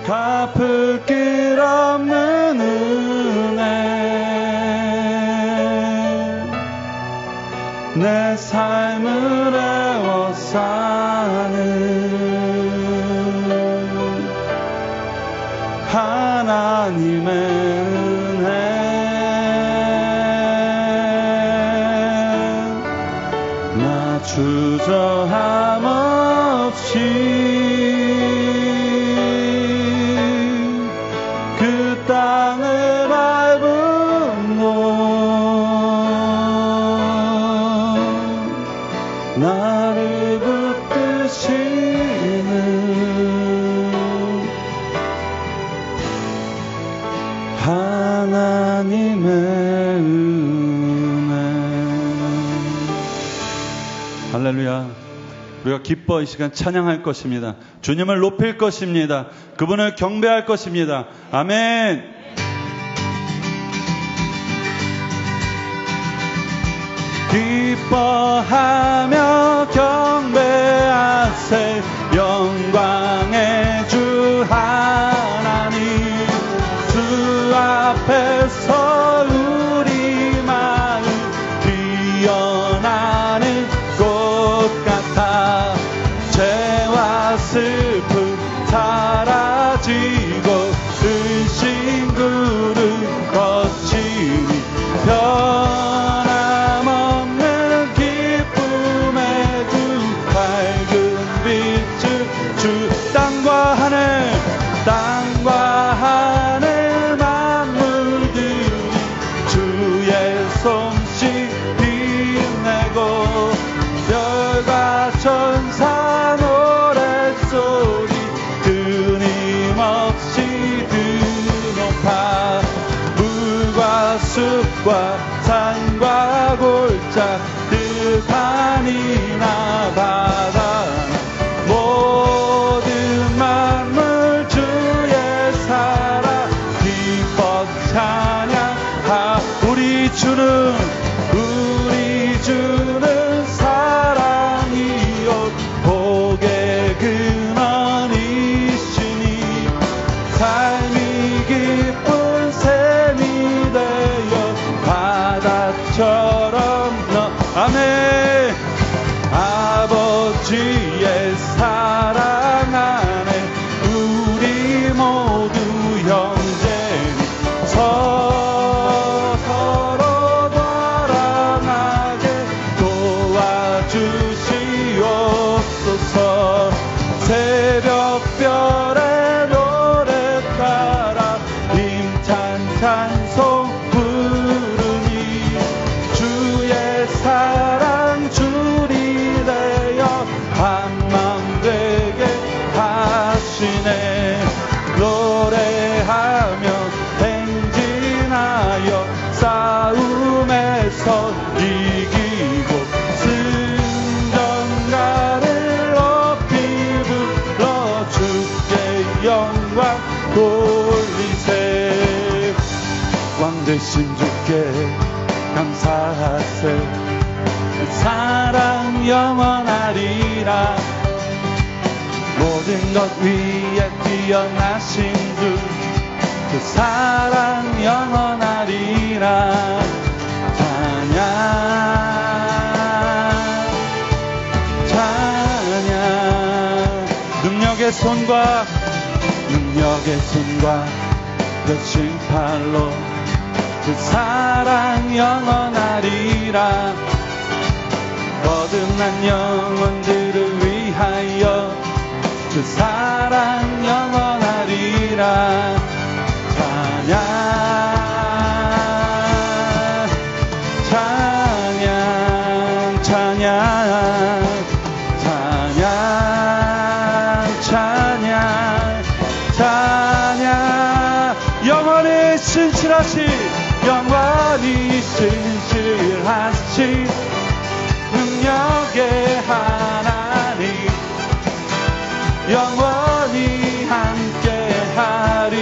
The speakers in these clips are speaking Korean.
갚을 길 없는 은혜 내 삶을 애워싸는 하나님의 은혜 나 주저함 없이 그 땅을 밟은 곳 나를 붙드시는 하나님의 은혜. 할렐루야. 우리가 기뻐 이 시간 찬양할 것입니다. 주님을 높일 것입니다. 그분을 경배할 것입니다. 아멘. 기뻐하며 경배하세 영광의 주 하나님 주 앞에서 우리 마음 피어나는 꽃 같아 죄와 슬픔 사라지고 은신 구름 거치니 변함없는 기쁨의 주 밝은 빛을 주 땅과 하늘 만물들이 주의 솜씨 빛내고 별과 천사 노랫소리 끊임없이 드높아 물과 숲과 산과 골짜 들판이나 바다 모든 만물 주의 사랑 기뻐 찬양하 우리 주는 사랑이요 복의 근원이시니 삶이 기쁜 샘이 되어 바다처럼 아멘. 아버지의 사랑 안에 우리 모두 형제니 서로 사랑하게 도와주시옵소서. 새벽별의 노래 따라 힘찬 찬송 부르니 주의 사랑 줄이 되어 한맘 되게 하시네. 노래하며 행진하여 싸움에서 이기고 승전가를 높이 불러 주께 영광 돌리세. 왕 되신 주께 감사하세. 사랑 영원하리라. 모든 것 위에 뛰어나신 주 그 사랑 영원하리라. 찬양 능력의 손과 펴신 팔로 그 사랑 영원하리라. 거듭난 영혼들을 위하여 그 사랑 영원하리라. 찬양 영원히 신실하신 능력의 하나님 영원히 함께하리.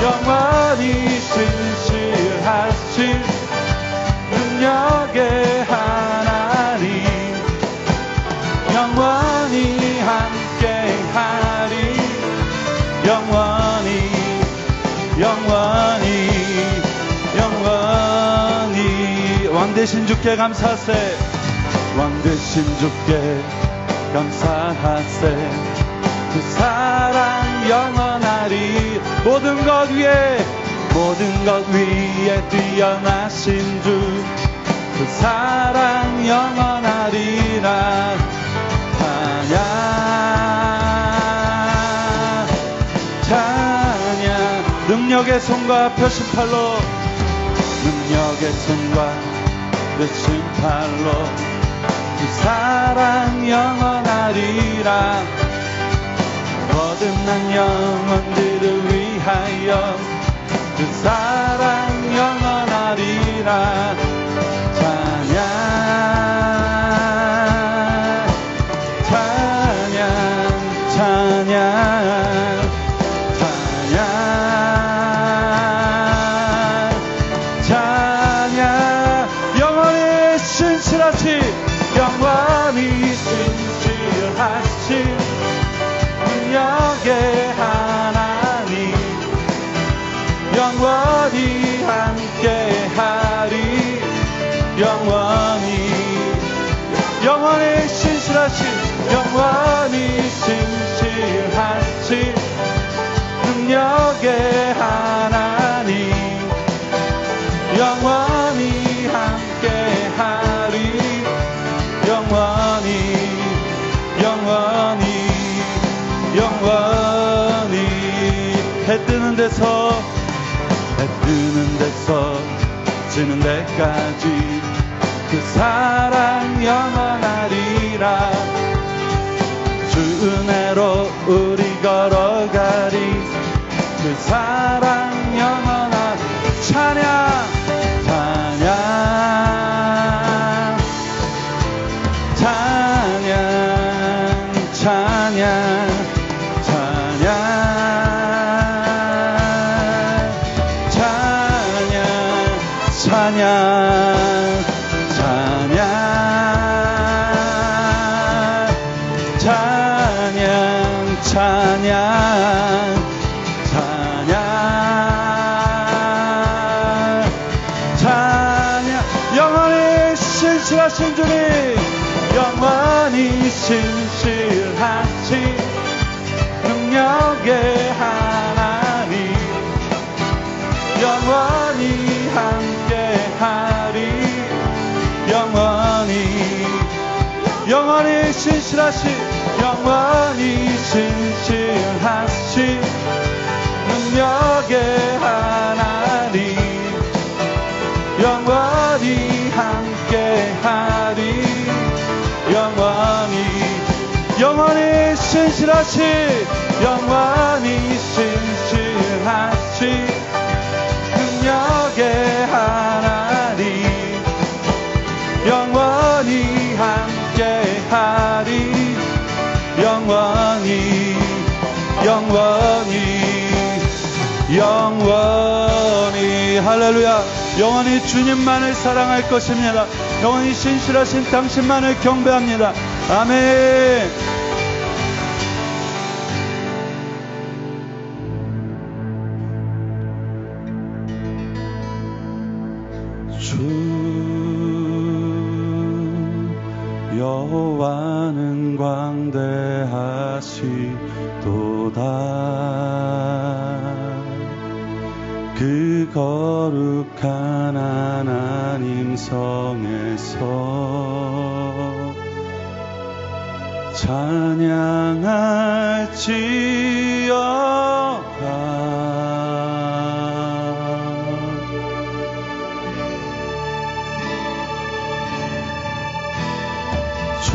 영원히 신실하신 능력의 하나님 왕 되신 주께 감사하세. 왕 되신 주께 감사하세. 그 사랑 영원하리. 모든 것 위에 뛰어나신 주, 그 사랑 영원하리라. 찬양 능력의 손과 펴신 팔로, 능력의 손과 펴신 팔로 그 사랑 영원하리라. 거듭난 영혼들을 위하여 그 사랑 영원하리라. 찬양 찬양 찬양 찬양 찬양. 영원히 신실하신, 영원히 신실하신 능력의 하나님, 영원히 함께하리. 영원히 신실하신, 영원히 신실하신 능력의 하나님, 영원히 함께하리. 영원히 해 뜨는 데서 지는 데까지 그 사랑 영원하리라. 주 은혜로 우리 걸어가리. 그 사랑 영원하리. 찬양 영원히 신실하신 주님, 영원히 신실하신 능력의 하나님, 영원히 함께하리. 영원히 신실하신, 영원히 신실하신 능력의 하나님, 영원히 함께하리. 영원히 신실하신, 영원히 신실하신 능력의 하나님, 영원히 함께하리. 영원히 할렐루야. 영원히 주님만을 사랑할 것입니다. 영원히 신실하신 당신만을 경배합니다. 아멘. 주 여호와는 광대하시도다. 그 거룩한 하나님 성에서 찬양할지어다. 주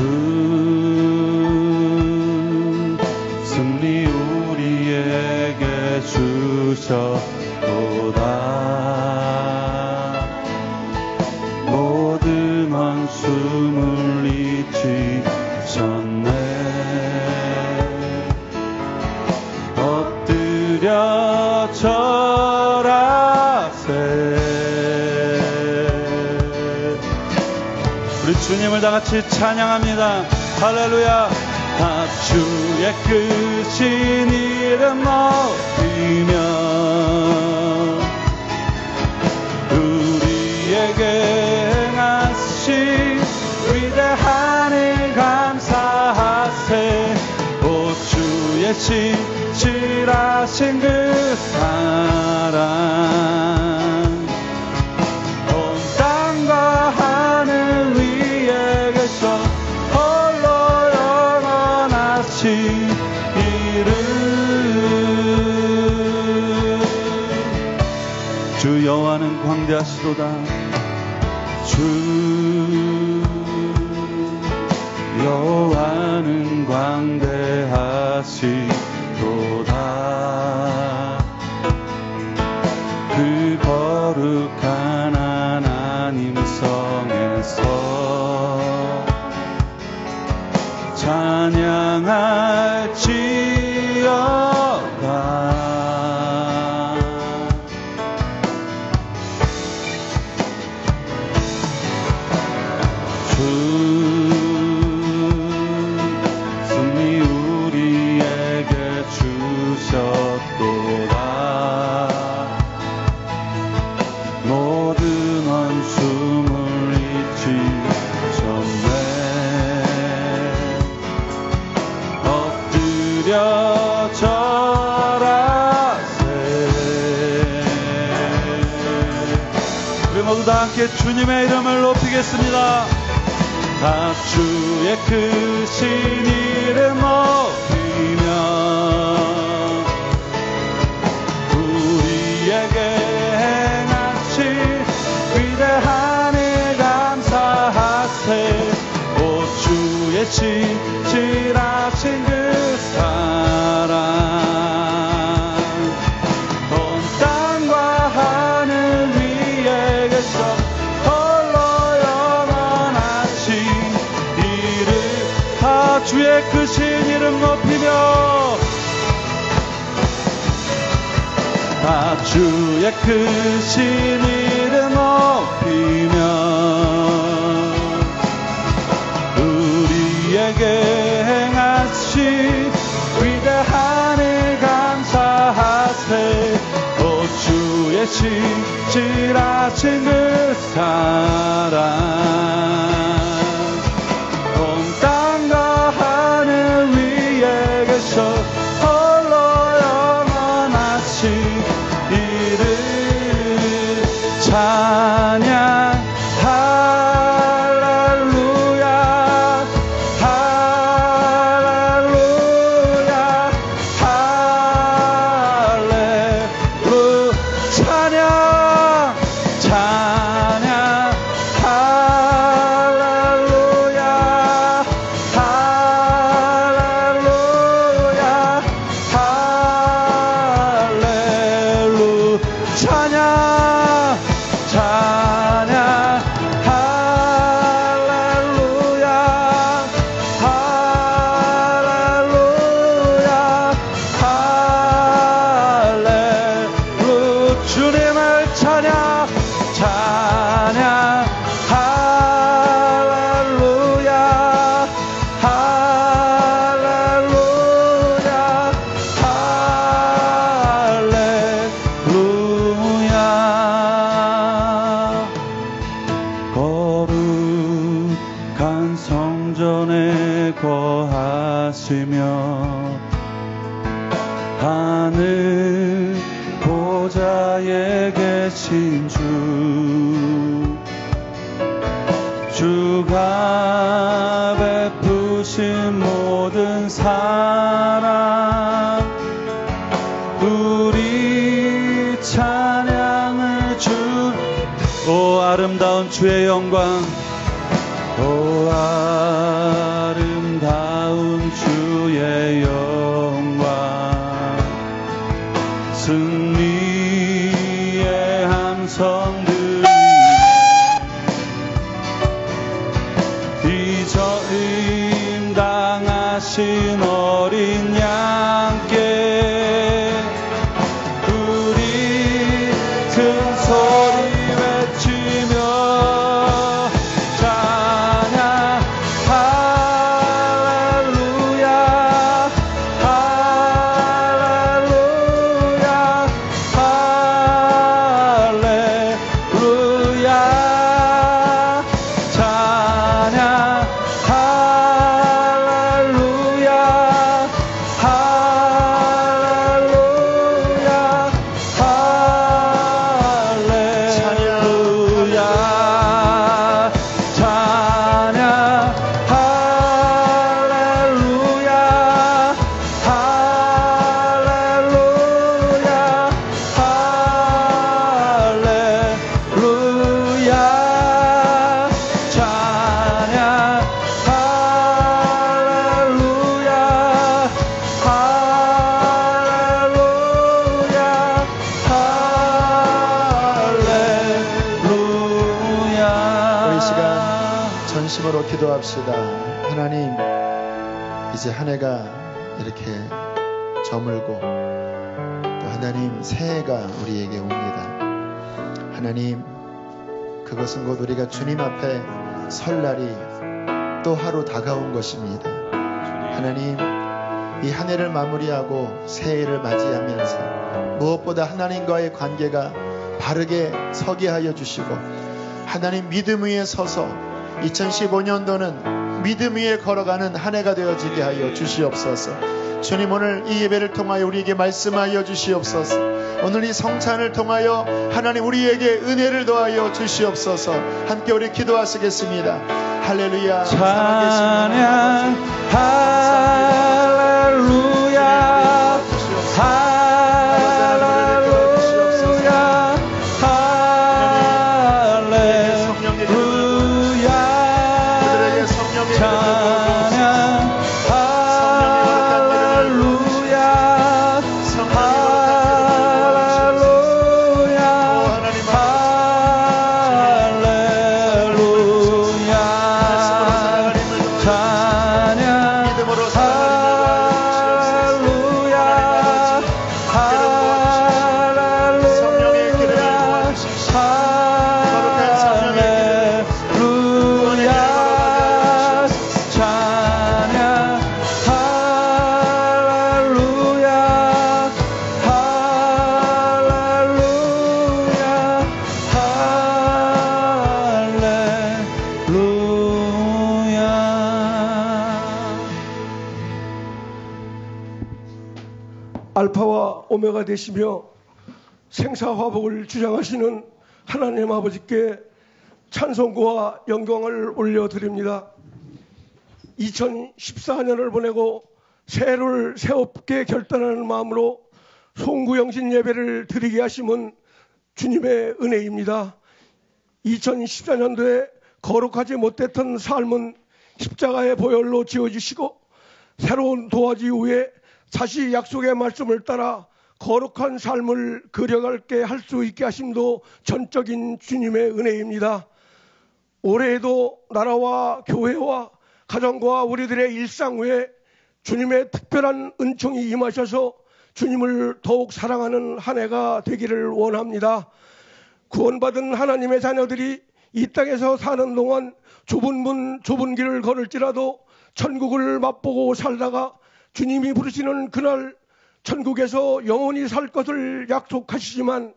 승리 우리에게 주셨도다. 모든 원수 물리치셨네. 엎드려 절하세. 우리 주님을 다 같이 찬양합니다. 할렐루야. 다 주의 크신 이름 높이며 우리에게 행한 우리에게 진실하신 그 사랑 온 땅과 하늘 위에 계셔 홀로 영원하신 이름 주 여호와는 광대하시도다 주 여호와는 광대하시도다 그 거룩한 하나님 성에서 찬양할지어다 승리 우리에게 주셨도다 모든 원수물 잊으셨네 엎드려 절하세 우리 모두 다 함께 주님의 이름을 높이겠습니다. 다 주의 크신 이름 높이며 우리에게 행하신 위대한 일 감사하세 오 주의 진실하신 그 사랑 온 땅과 하늘 위에 계셔 주의 크신 이름 높이며 다 주의 크신 이름 높이며 우리에게 행하신 위대한 일 감사하세 오 주의 진실하신 그 사랑 홀로 영원하신 이름 찬양 할렐루야 할렐루야 할렐루 찬양 찬양 할렐루야 성전에 거하시며 하늘 보좌에 계신 주가 베푸신 모든 사랑 우리 찬양을 오 아름다운 주의 영광 오 아름다운 주의 영광 승리의 함성들이 이저임 당하신 어린 양께 우리 큰 소리 외치며 찬양 할렐루야 할렐루야 할렐루야 찬양 할렐루야 이 시간 전심으로 기도합시다. 하나님, 이제 한 해가 이렇게 저물고 또 하나님 새해가 우리에게 옵니다. 하나님, 그것은 곧 우리가 주님 앞에 설 날이 또 하루 다가온 것입니다. 하나님, 이 한 해를 마무리하고 새해를 맞이하면서 무엇보다 하나님과의 관계가 바르게 서게 하여 주시고, 하나님 믿음 위에 서서 2015년도는 믿음 위에 걸어가는 한 해가 되어지게 하여 주시옵소서. 주님, 오늘 이 예배를 통하여 우리에게 말씀하여 주시옵소서. 오늘 이 성찬을 통하여 하나님 우리에게 은혜를 더하여 주시옵소서. 함께 우리 기도하시겠습니다. 할렐루야. 찬양 할렐루야 할렐루야 할렐루야 찬양 할렐루야 할렐루야 할렐루야 찬양 믿음으로 알파와 오메가 되시며 생사화복을 주장하시는 하나님 아버지께 찬송과 영광을 올려드립니다. 2014년을 보내고 새해를 새롭게 결단하는 마음으로 송구영신 예배를 드리게 하심은 주님의 은혜입니다. 2014년도에 거룩하지 못했던 삶은 십자가의 보혈로 지어주시고 새로운 도화지 후에 다시 약속의 말씀을 따라 거룩한 삶을 그려갈게 할 수 있게 하심도 전적인 주님의 은혜입니다. 올해에도 나라와 교회와 가정과 우리들의 일상 후에 주님의 특별한 은총이 임하셔서 주님을 더욱 사랑하는 한 해가 되기를 원합니다. 구원받은 하나님의 자녀들이 이 땅에서 사는 동안 좁은 문 좁은 길을 걸을지라도 천국을 맛보고 살다가 주님이 부르시는 그날 천국에서 영원히 살 것을 약속하시지만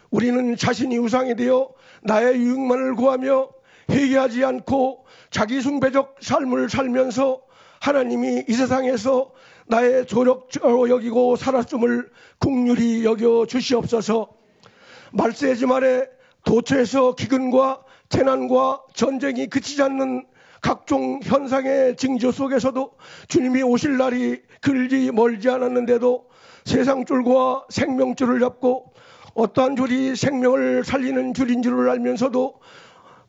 우리는 자신이 우상이 되어 나의 유익만을 구하며 회개하지 않고 자기숭배적 삶을 살면서 하나님이 이 세상에서 나의 조력자로 여기고 살았음을 긍휼히 여겨 주시옵소서. 말세지 말에 도처에서 기근과 재난과 전쟁이 그치지 않는 각종 현상의 징조 속에서도 주님이 오실 날이 길지 멀지 않았는데도 세상줄과 생명줄을 잡고 어떠한 줄이 생명을 살리는 줄인 줄을 알면서도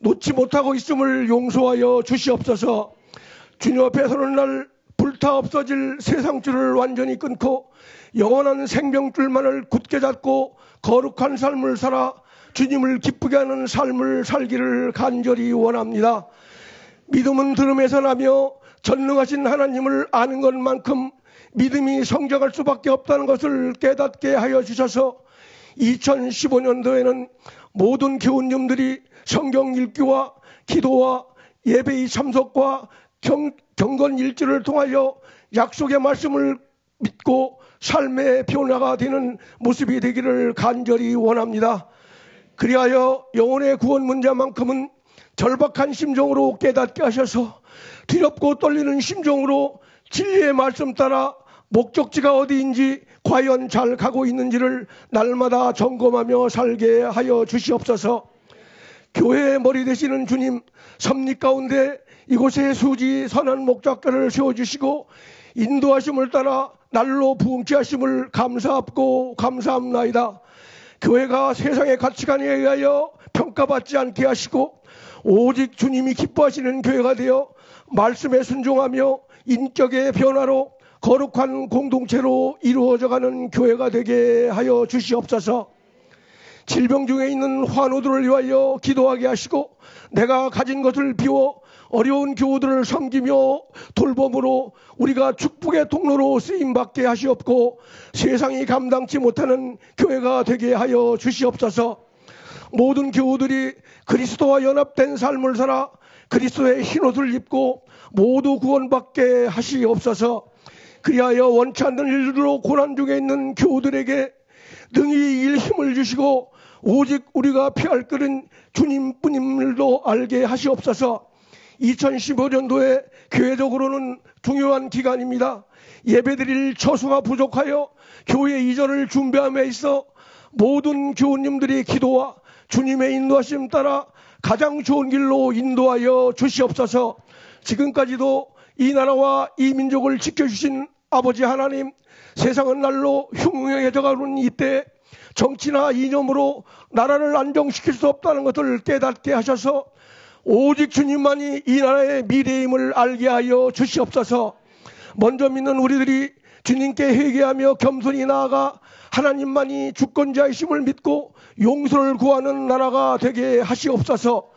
놓지 못하고 있음을 용서하여 주시옵소서. 주님 앞에 서는 날 불타 없어질 세상줄을 완전히 끊고 영원한 생명줄만을 굳게 잡고 거룩한 삶을 살아 주님을 기쁘게 하는 삶을 살기를 간절히 원합니다. 믿음은 들음에서 나며 전능하신 하나님을 아는 것만큼 믿음이 성장할 수밖에 없다는 것을 깨닫게 하여 주셔서 2015년도에는 모든 교우님들이 성경 읽기와 기도와 예배의 참석과 경건 일지를 통하여 약속의 말씀을 믿고 삶의 변화가 되는 모습이 되기를 간절히 원합니다. 그리하여 영혼의 구원 문제만큼은 절박한 심정으로 깨닫게 하셔서 두렵고 떨리는 심정으로 진리의 말씀 따라 목적지가 어디인지 과연 잘 가고 있는지를 날마다 점검하며 살게 하여 주시옵소서. 교회의 머리 되시는 주님, 섭리 가운데 이곳에 수지 선한 목자가를 세워주시고 인도하심을 따라 날로 부흥케 하심을 감사하고 감사합나이다. 교회가 세상의 가치관에 의하여 평가받지 않게 하시고 오직 주님이 기뻐하시는 교회가 되어 말씀에 순종하며 인격의 변화로 거룩한 공동체로 이루어져가는 교회가 되게 하여 주시옵소서. 질병 중에 있는 환우들을 위하여 기도하게 하시고 내가 가진 것을 비워 어려운 교우들을 섬기며 돌봄으로 우리가 축복의 통로로 쓰임받게 하시옵고 세상이 감당치 못하는 교회가 되게 하여 주시옵소서. 모든 교우들이 그리스도와 연합된 삶을 살아 그리스도의 흰옷을 입고 모두 구원받게 하시옵소서. 그리하여 원치 않는 일로 고난 중에 있는 교우들에게 능히 일 힘을 주시고 오직 우리가 피할 길은 주님뿐임을도 알게 하시옵소서. 2015년도에 교회적으로는 중요한 기간입니다. 예배드릴 처소가 부족하여 교회 이전을 준비함에 있어 모든 교우님들이 기도와 주님의 인도하심 따라 가장 좋은 길로 인도하여 주시옵소서. 지금까지도 이 나라와 이 민족을 지켜주신 아버지 하나님, 세상은 날로 흉흉해져가는 이때 정치나 이념으로 나라를 안정시킬 수 없다는 것을 깨닫게 하셔서 오직 주님만이 이 나라의 미래임을 알게 하여 주시옵소서. 먼저 믿는 우리들이 주님께 회개하며 겸손히 나아가 하나님만이 주권자이심을 믿고 용서를 구하는 나라가 되게 하시옵소서.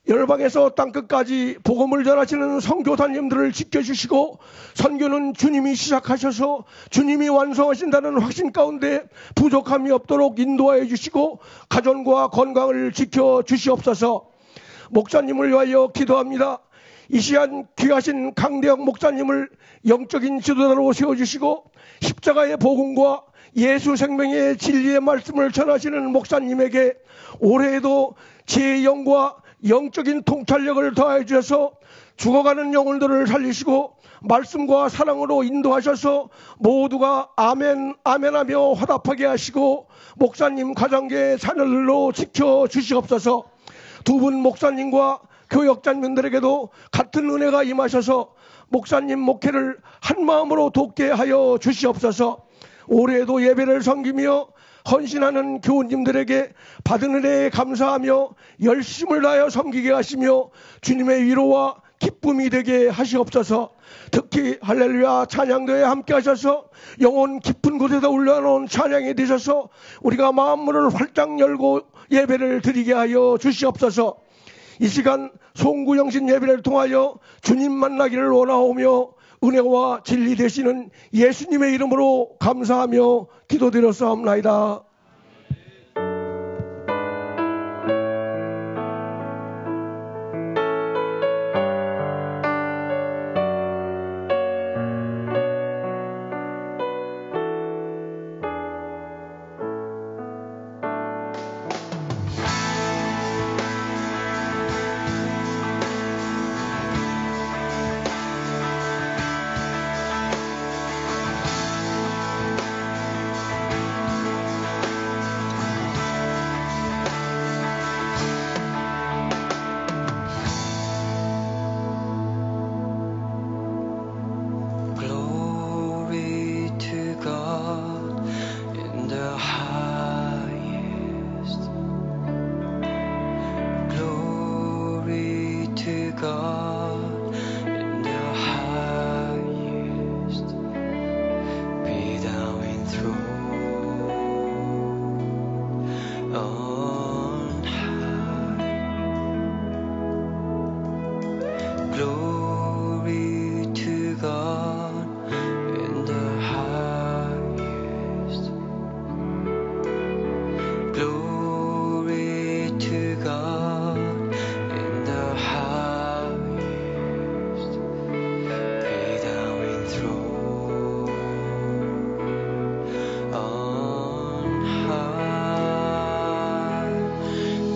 열방에서 땅끝까지 복음을 전하시는 선교사님들을 지켜주시고 선교는 주님이 시작하셔서 주님이 완성하신다는 확신 가운데 부족함이 없도록 인도하여 주시고 가정과 건강을 지켜주시옵소서. 목사님을 위하여 기도합니다. 이 시간 귀하신 강대영 목사님을 영적인 지도자로 세워주시고 십자가의 복음과 예수 생명의 진리의 말씀을 전하시는 목사님에게 올해에도 제 영과 영적인 통찰력을 더하여 주셔서 죽어가는 영혼들을 살리시고 말씀과 사랑으로 인도하셔서 모두가 아멘 아멘하며 화답하게 하시고 목사님 가정계 자녀들로 지켜주시옵소서. 두 분 목사님과 교역자님들에게도 같은 은혜가 임하셔서 목사님 목회를 한마음으로 돕게 하여 주시옵소서. 올해에도 예배를 섬기며 헌신하는 교우님들에게 받은 은혜에 감사하며 열심을 다하여 섬기게 하시며 주님의 위로와 기쁨이 되게 하시옵소서. 특히 할렐루야 찬양대에 함께 하셔서 영혼 깊은 곳에서 올려놓은 찬양이 되셔서 우리가 마음문을 활짝 열고 예배를 드리게 하여 주시옵소서. 이 시간 송구영신 예배를 통하여 주님 만나기를 원하오며 은혜와 진리 되시는 예수님의 이름으로 감사하며 기도드렸사옵나이다.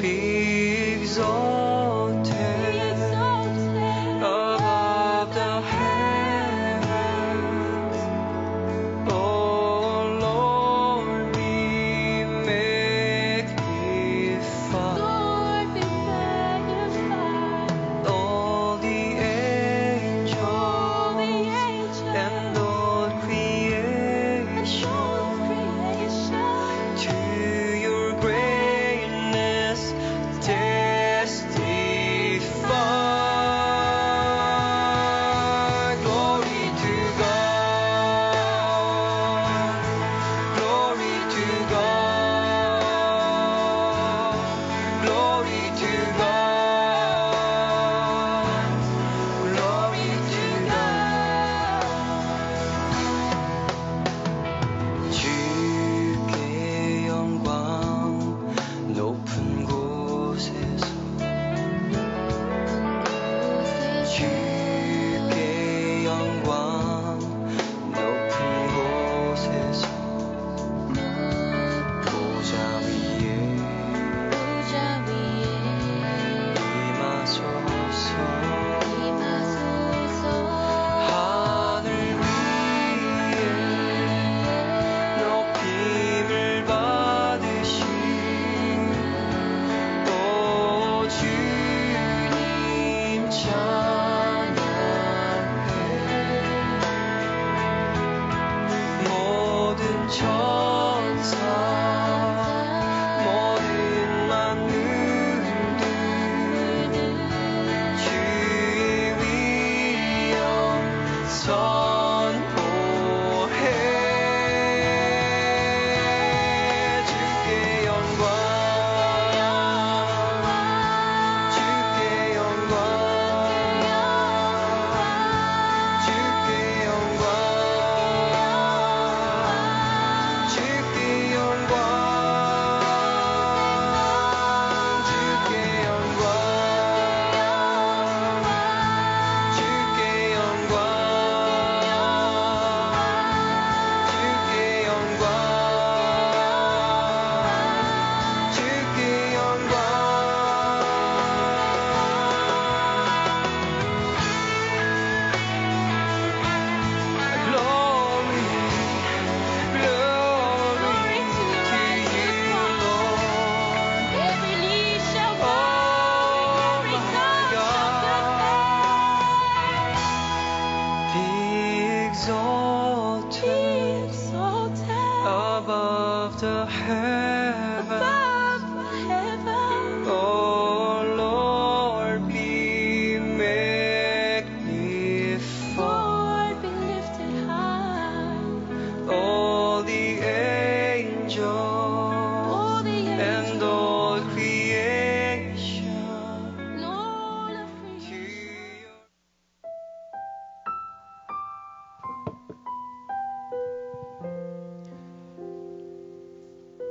Be exalted above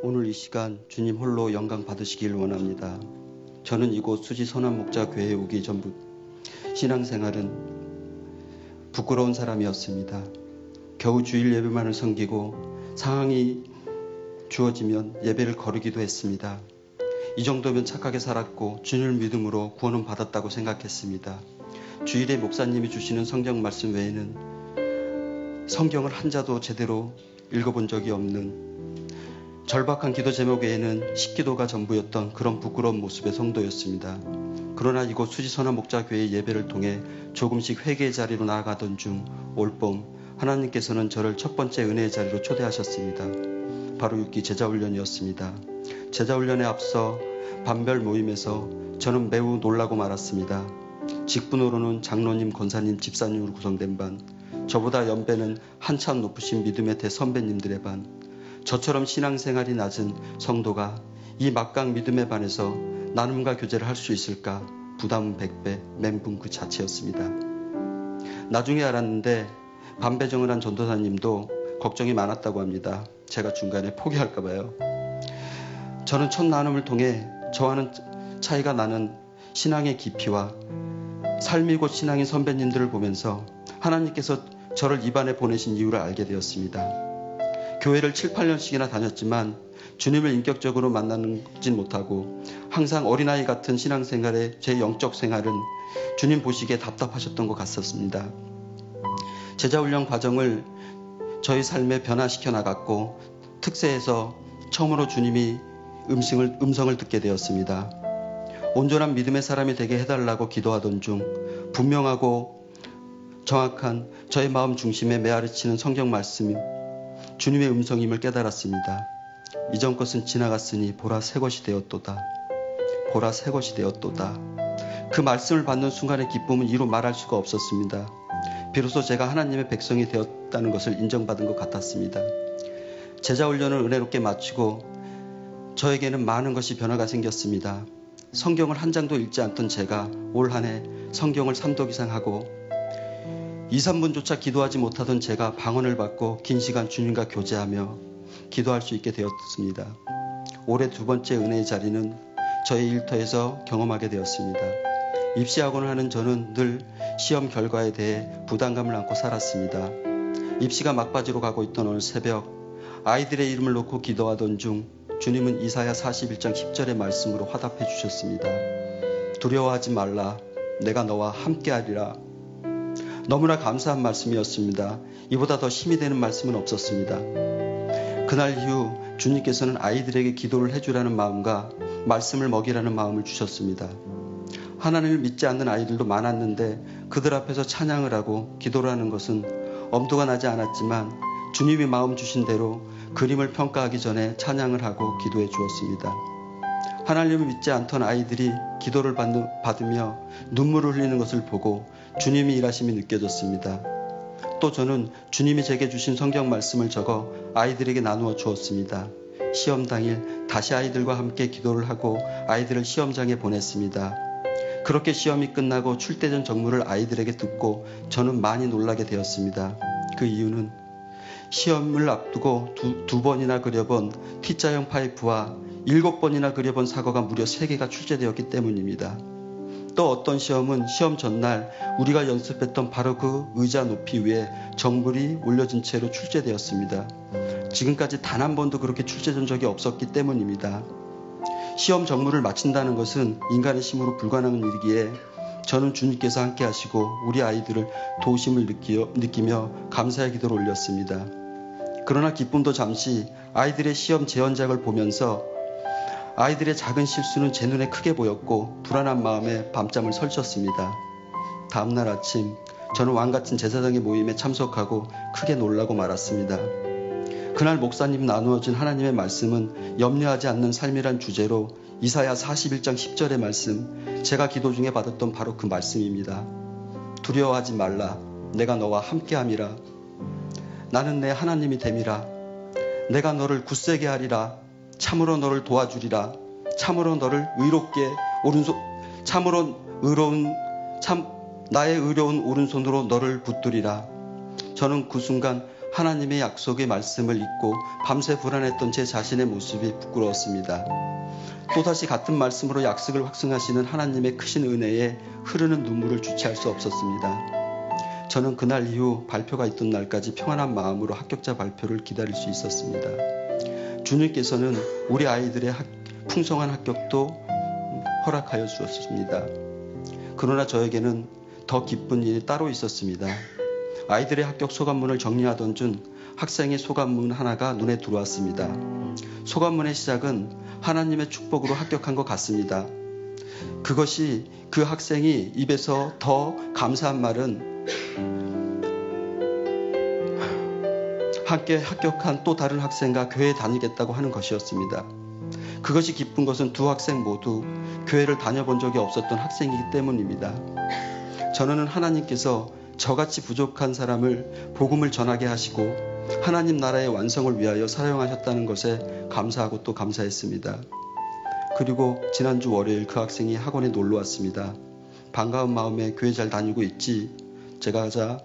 오늘 이 시간 주님 홀로 영광 받으시길 원합니다. 저는 이곳 수지 선한목자교회에 오기 전부 신앙생활은 부끄러운 사람이었습니다. 겨우 주일 예배만을 섬기고 상황이 주어지면 예배를 거르기도 했습니다. 이 정도면 착하게 살았고 주님을 믿음으로 구원은 받았다고 생각했습니다. 주일에 목사님이 주시는 성경 말씀 외에는 성경을 한 자도 제대로 읽어본 적이 없는 절박한 기도 제목 외에는 식기도가 전부였던 그런 부끄러운 모습의 성도였습니다. 그러나 이곳 수지 선한목자교회 예배를 통해 조금씩 회개의 자리로 나아가던 중 올봄 하나님께서는 저를 첫 번째 은혜의 자리로 초대하셨습니다. 바로 6기 제자훈련이었습니다. 제자훈련에 앞서 반별 모임에서 저는 매우 놀라고 말았습니다. 직분으로는 장로님, 권사님, 집사님으로 구성된 반, 저보다 연배는 한참 높으신 믿음의 대선배님들의 반, 저처럼 신앙생활이 낮은 성도가 이 막강 믿음의 반에서 나눔과 교제를 할 수 있을까? 부담은 100배, 멘붕 그 자체였습니다. 나중에 알았는데 반배정을 한 전도사님도 걱정이 많았다고 합니다. 제가 중간에 포기할까 봐요. 저는 첫 나눔을 통해 저와는 차이가 나는 신앙의 깊이와 삶이 곧 신앙인 선배님들을 보면서 하나님께서 저를 이 반에 보내신 이유를 알게 되었습니다. 교회를 7, 8년씩이나 다녔지만 주님을 인격적으로 만나진 못하고 항상 어린아이 같은 신앙생활에 제 영적 생활은 주님 보시기에 답답하셨던 것 같았습니다. 제자훈련 과정을 저희 삶에 변화시켜 나갔고 특세에서 처음으로 주님이 음성을 듣게 되었습니다. 온전한 믿음의 사람이 되게 해달라고 기도하던 중 분명하고 정확한 저의 마음 중심에 메아리치는 성경 말씀이 주님의 음성임을 깨달았습니다. 이전 것은 지나갔으니 보라 새 것이 되었도다. 보라 새 것이 되었도다. 그 말씀을 받는 순간의 기쁨은 이루 말할 수가 없었습니다. 비로소 제가 하나님의 백성이 되었다는 것을 인정받은 것 같았습니다. 제자훈련을 은혜롭게 마치고 저에게는 많은 것이 변화가 생겼습니다. 성경을 한 장도 읽지 않던 제가 올 한 해 성경을 3독 이상 하고 2, 3분조차 기도하지 못하던 제가 방언을 받고 긴 시간 주님과 교제하며 기도할 수 있게 되었습니다. 올해 두 번째 은혜의 자리는 저의 일터에서 경험하게 되었습니다. 입시학원을 하는 저는 늘 시험 결과에 대해 부담감을 안고 살았습니다. 입시가 막바지로 가고 있던 어느 새벽 아이들의 이름을 놓고 기도하던 중 주님은 이사야 41장 10절의 말씀으로 화답해 주셨습니다. 두려워하지 말라. 내가 너와 함께하리라. 너무나 감사한 말씀이었습니다. 이보다 더 힘이 되는 말씀은 없었습니다. 그날 이후 주님께서는 아이들에게 기도를 해주라는 마음과 말씀을 먹이라는 마음을 주셨습니다. 하나님을 믿지 않는 아이들도 많았는데 그들 앞에서 찬양을 하고 기도를 하는 것은 엄두가 나지 않았지만 주님이 마음 주신 대로 그림을 평가하기 전에 찬양을 하고 기도해 주었습니다. 하나님을 믿지 않던 아이들이 기도를 받으며 눈물을 흘리는 것을 보고 주님이 일하심이 느껴졌습니다. 또 저는 주님이 제게 주신 성경 말씀을 적어 아이들에게 나누어 주었습니다. 시험 당일 다시 아이들과 함께 기도를 하고 아이들을 시험장에 보냈습니다. 그렇게 시험이 끝나고 출퇴전 정무를 아이들에게 듣고 저는 많이 놀라게 되었습니다. 그 이유는 시험을 앞두고 두 번이나 그려본 T자형 파이프와 7번이나 그려본 사과가 무려 3개가 출제되었기 때문입니다. 또 어떤 시험은 시험 전날 우리가 연습했던 바로 그 의자 높이 위에 정물이 올려진 채로 출제되었습니다. 지금까지 단 한 번도 그렇게 출제된 적이 없었기 때문입니다. 시험 정물을 마친다는 것은 인간의 힘으로 불가능한 일이기에 저는 주님께서 함께 하시고 우리 아이들을 도우심을 느끼며 감사의 기도를 올렸습니다. 그러나 기쁨도 잠시 아이들의 시험 재현작을 보면서 아이들의 작은 실수는 제 눈에 크게 보였고 불안한 마음에 밤잠을 설쳤습니다. 다음날 아침 저는 왕같은 제사장의 모임에 참석하고 크게 놀라고 말았습니다. 그날 목사님 나누어진 하나님의 말씀은 염려하지 않는 삶이란 주제로 이사야 41장 10절의 말씀, 제가 기도 중에 받았던 바로 그 말씀입니다. 두려워하지 말라. 내가 너와 함께함이라. 나는 내 하나님이 됨이라. 내가 너를 굳세게 하리라. 참으로 너를 도와주리라. 참으로 너를 의롭게 나의 의로운 오른손으로 너를 붙들리라. 저는 그 순간 하나님의 약속의 말씀을 잊고 밤새 불안했던 제 자신의 모습이 부끄러웠습니다. 또다시 같은 말씀으로 약속을 확증하시는 하나님의 크신 은혜에 흐르는 눈물을 주체할 수 없었습니다. 저는 그날 이후 발표가 있던 날까지 평안한 마음으로 합격자 발표를 기다릴 수 있었습니다. 주님께서는 우리 아이들의 풍성한 합격도 허락하여 주었습니다. 그러나 저에게는 더 기쁜 일이 따로 있었습니다. 아이들의 합격 소감문을 정리하던 중 학생의 소감문 하나가 눈에 들어왔습니다. 소감문의 시작은 하나님의 축복으로 합격한 것 같습니다. 그것이 그 학생이 입에서 더 감사한 말은 함께 합격한 또 다른 학생과 교회에 다니겠다고 하는 것이었습니다. 그것이 기쁜 것은 두 학생 모두 교회를 다녀본 적이 없었던 학생이기 때문입니다. 저는 하나님께서 저같이 부족한 사람을 복음을 전하게 하시고 하나님 나라의 완성을 위하여 사용하셨다는 것에 감사하고 또 감사했습니다. 그리고 지난주 월요일 그 학생이 학원에 놀러 왔습니다. 반가운 마음에 교회 잘 다니고 있지? 제가 하자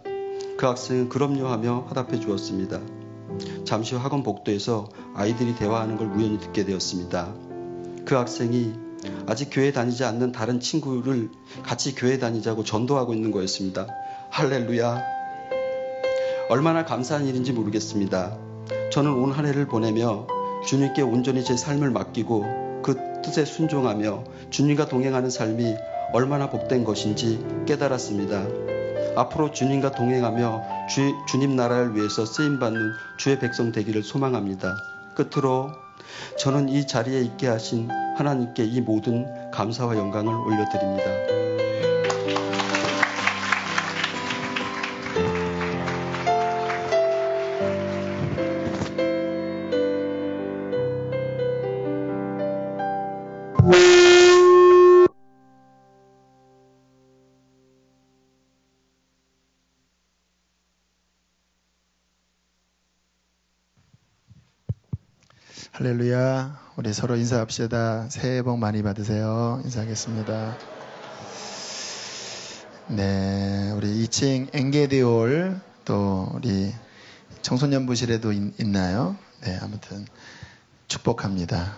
그 학생은 그럼요 하며 화답해 주었습니다. 잠시 후 학원 복도에서 아이들이 대화하는 걸 우연히 듣게 되었습니다. 그 학생이 아직 교회 다니지 않는 다른 친구를 같이 교회 다니자고 전도하고 있는 거였습니다. 할렐루야. 얼마나 감사한 일인지 모르겠습니다. 저는 온 한 해를 보내며 주님께 온전히 제 삶을 맡기고 그 뜻에 순종하며 주님과 동행하는 삶이 얼마나 복된 것인지 깨달았습니다. 앞으로 주님과 동행하며 주님 나라를 위해서 쓰임받는 주의 백성 되기를 소망합니다. 끝으로 저는 이 자리에 있게 하신 하나님께 이 모든 감사와 영광을 올려드립니다. 할렐루야. 우리 서로 인사합시다. 새해 복 많이 받으세요. 인사하겠습니다. 네, 우리 2층 엥게디올 또 우리 청소년부실에도 있나요? 네, 아무튼 축복합니다.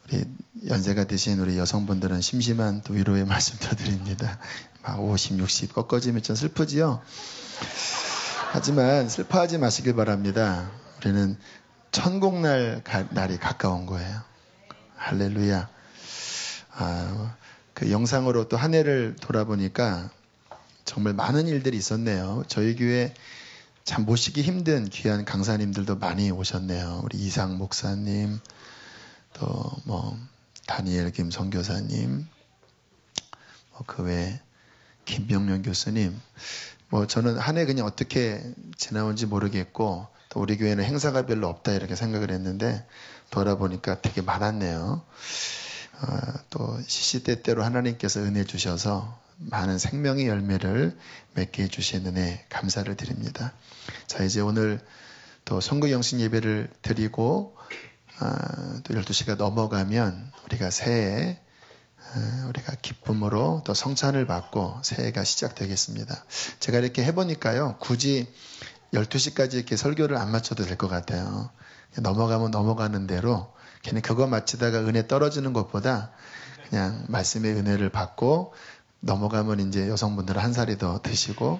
우리 연세가 드신 우리 여성분들은 심심한 또 위로의 말씀도 드립니다. 막 50, 60 꺾어지면 좀 슬프지요? 하지만 슬퍼하지 마시길 바랍니다. 우리는 천국날이 가까운 거예요. 할렐루야. 그 영상으로 또 한 해를 돌아보니까 정말 많은 일들이 있었네요. 저희 교회 참 모시기 힘든 귀한 강사님들도 많이 오셨네요. 우리 이상 목사님, 또 다니엘 김 선교사님, 그 외에 김병련 교수님. 저는 한 해 그냥 어떻게 지나온지 모르겠고, 또 우리 교회는 행사가 별로 없다 이렇게 생각을 했는데 돌아보니까 되게 많았네요. 또 시시때때로 하나님께서 은혜 주셔서 많은 생명의 열매를 맺게 해주신 은혜 감사를 드립니다. 자, 이제 오늘 또 선거영신 예배를 드리고 또 12시가 넘어가면 우리가 새해 우리가 기쁨으로 또 성찬을 받고 새해가 시작되겠습니다. 제가 이렇게 해보니까요, 굳이 12시까지 이렇게 설교를 안 마쳐도 될 것 같아요. 넘어가면 넘어가는 대로 괜히 그거 마치다가 은혜 떨어지는 것보다 그냥 말씀의 은혜를 받고 넘어가면 이제 여성분들은 한 살이 더 드시고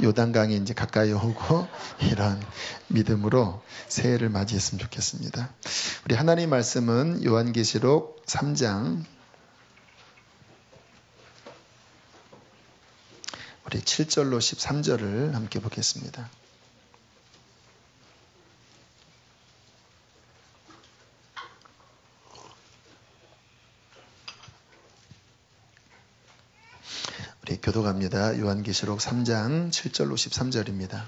요단강이 이제 가까이 오고 이런 믿음으로 새해를 맞이했으면 좋겠습니다. 우리 하나님 말씀은 요한계시록 3장 우리 7절로 13절을 함께 보겠습니다. 우리 교독합니다. 요한계시록 3장 7절로 13절입니다.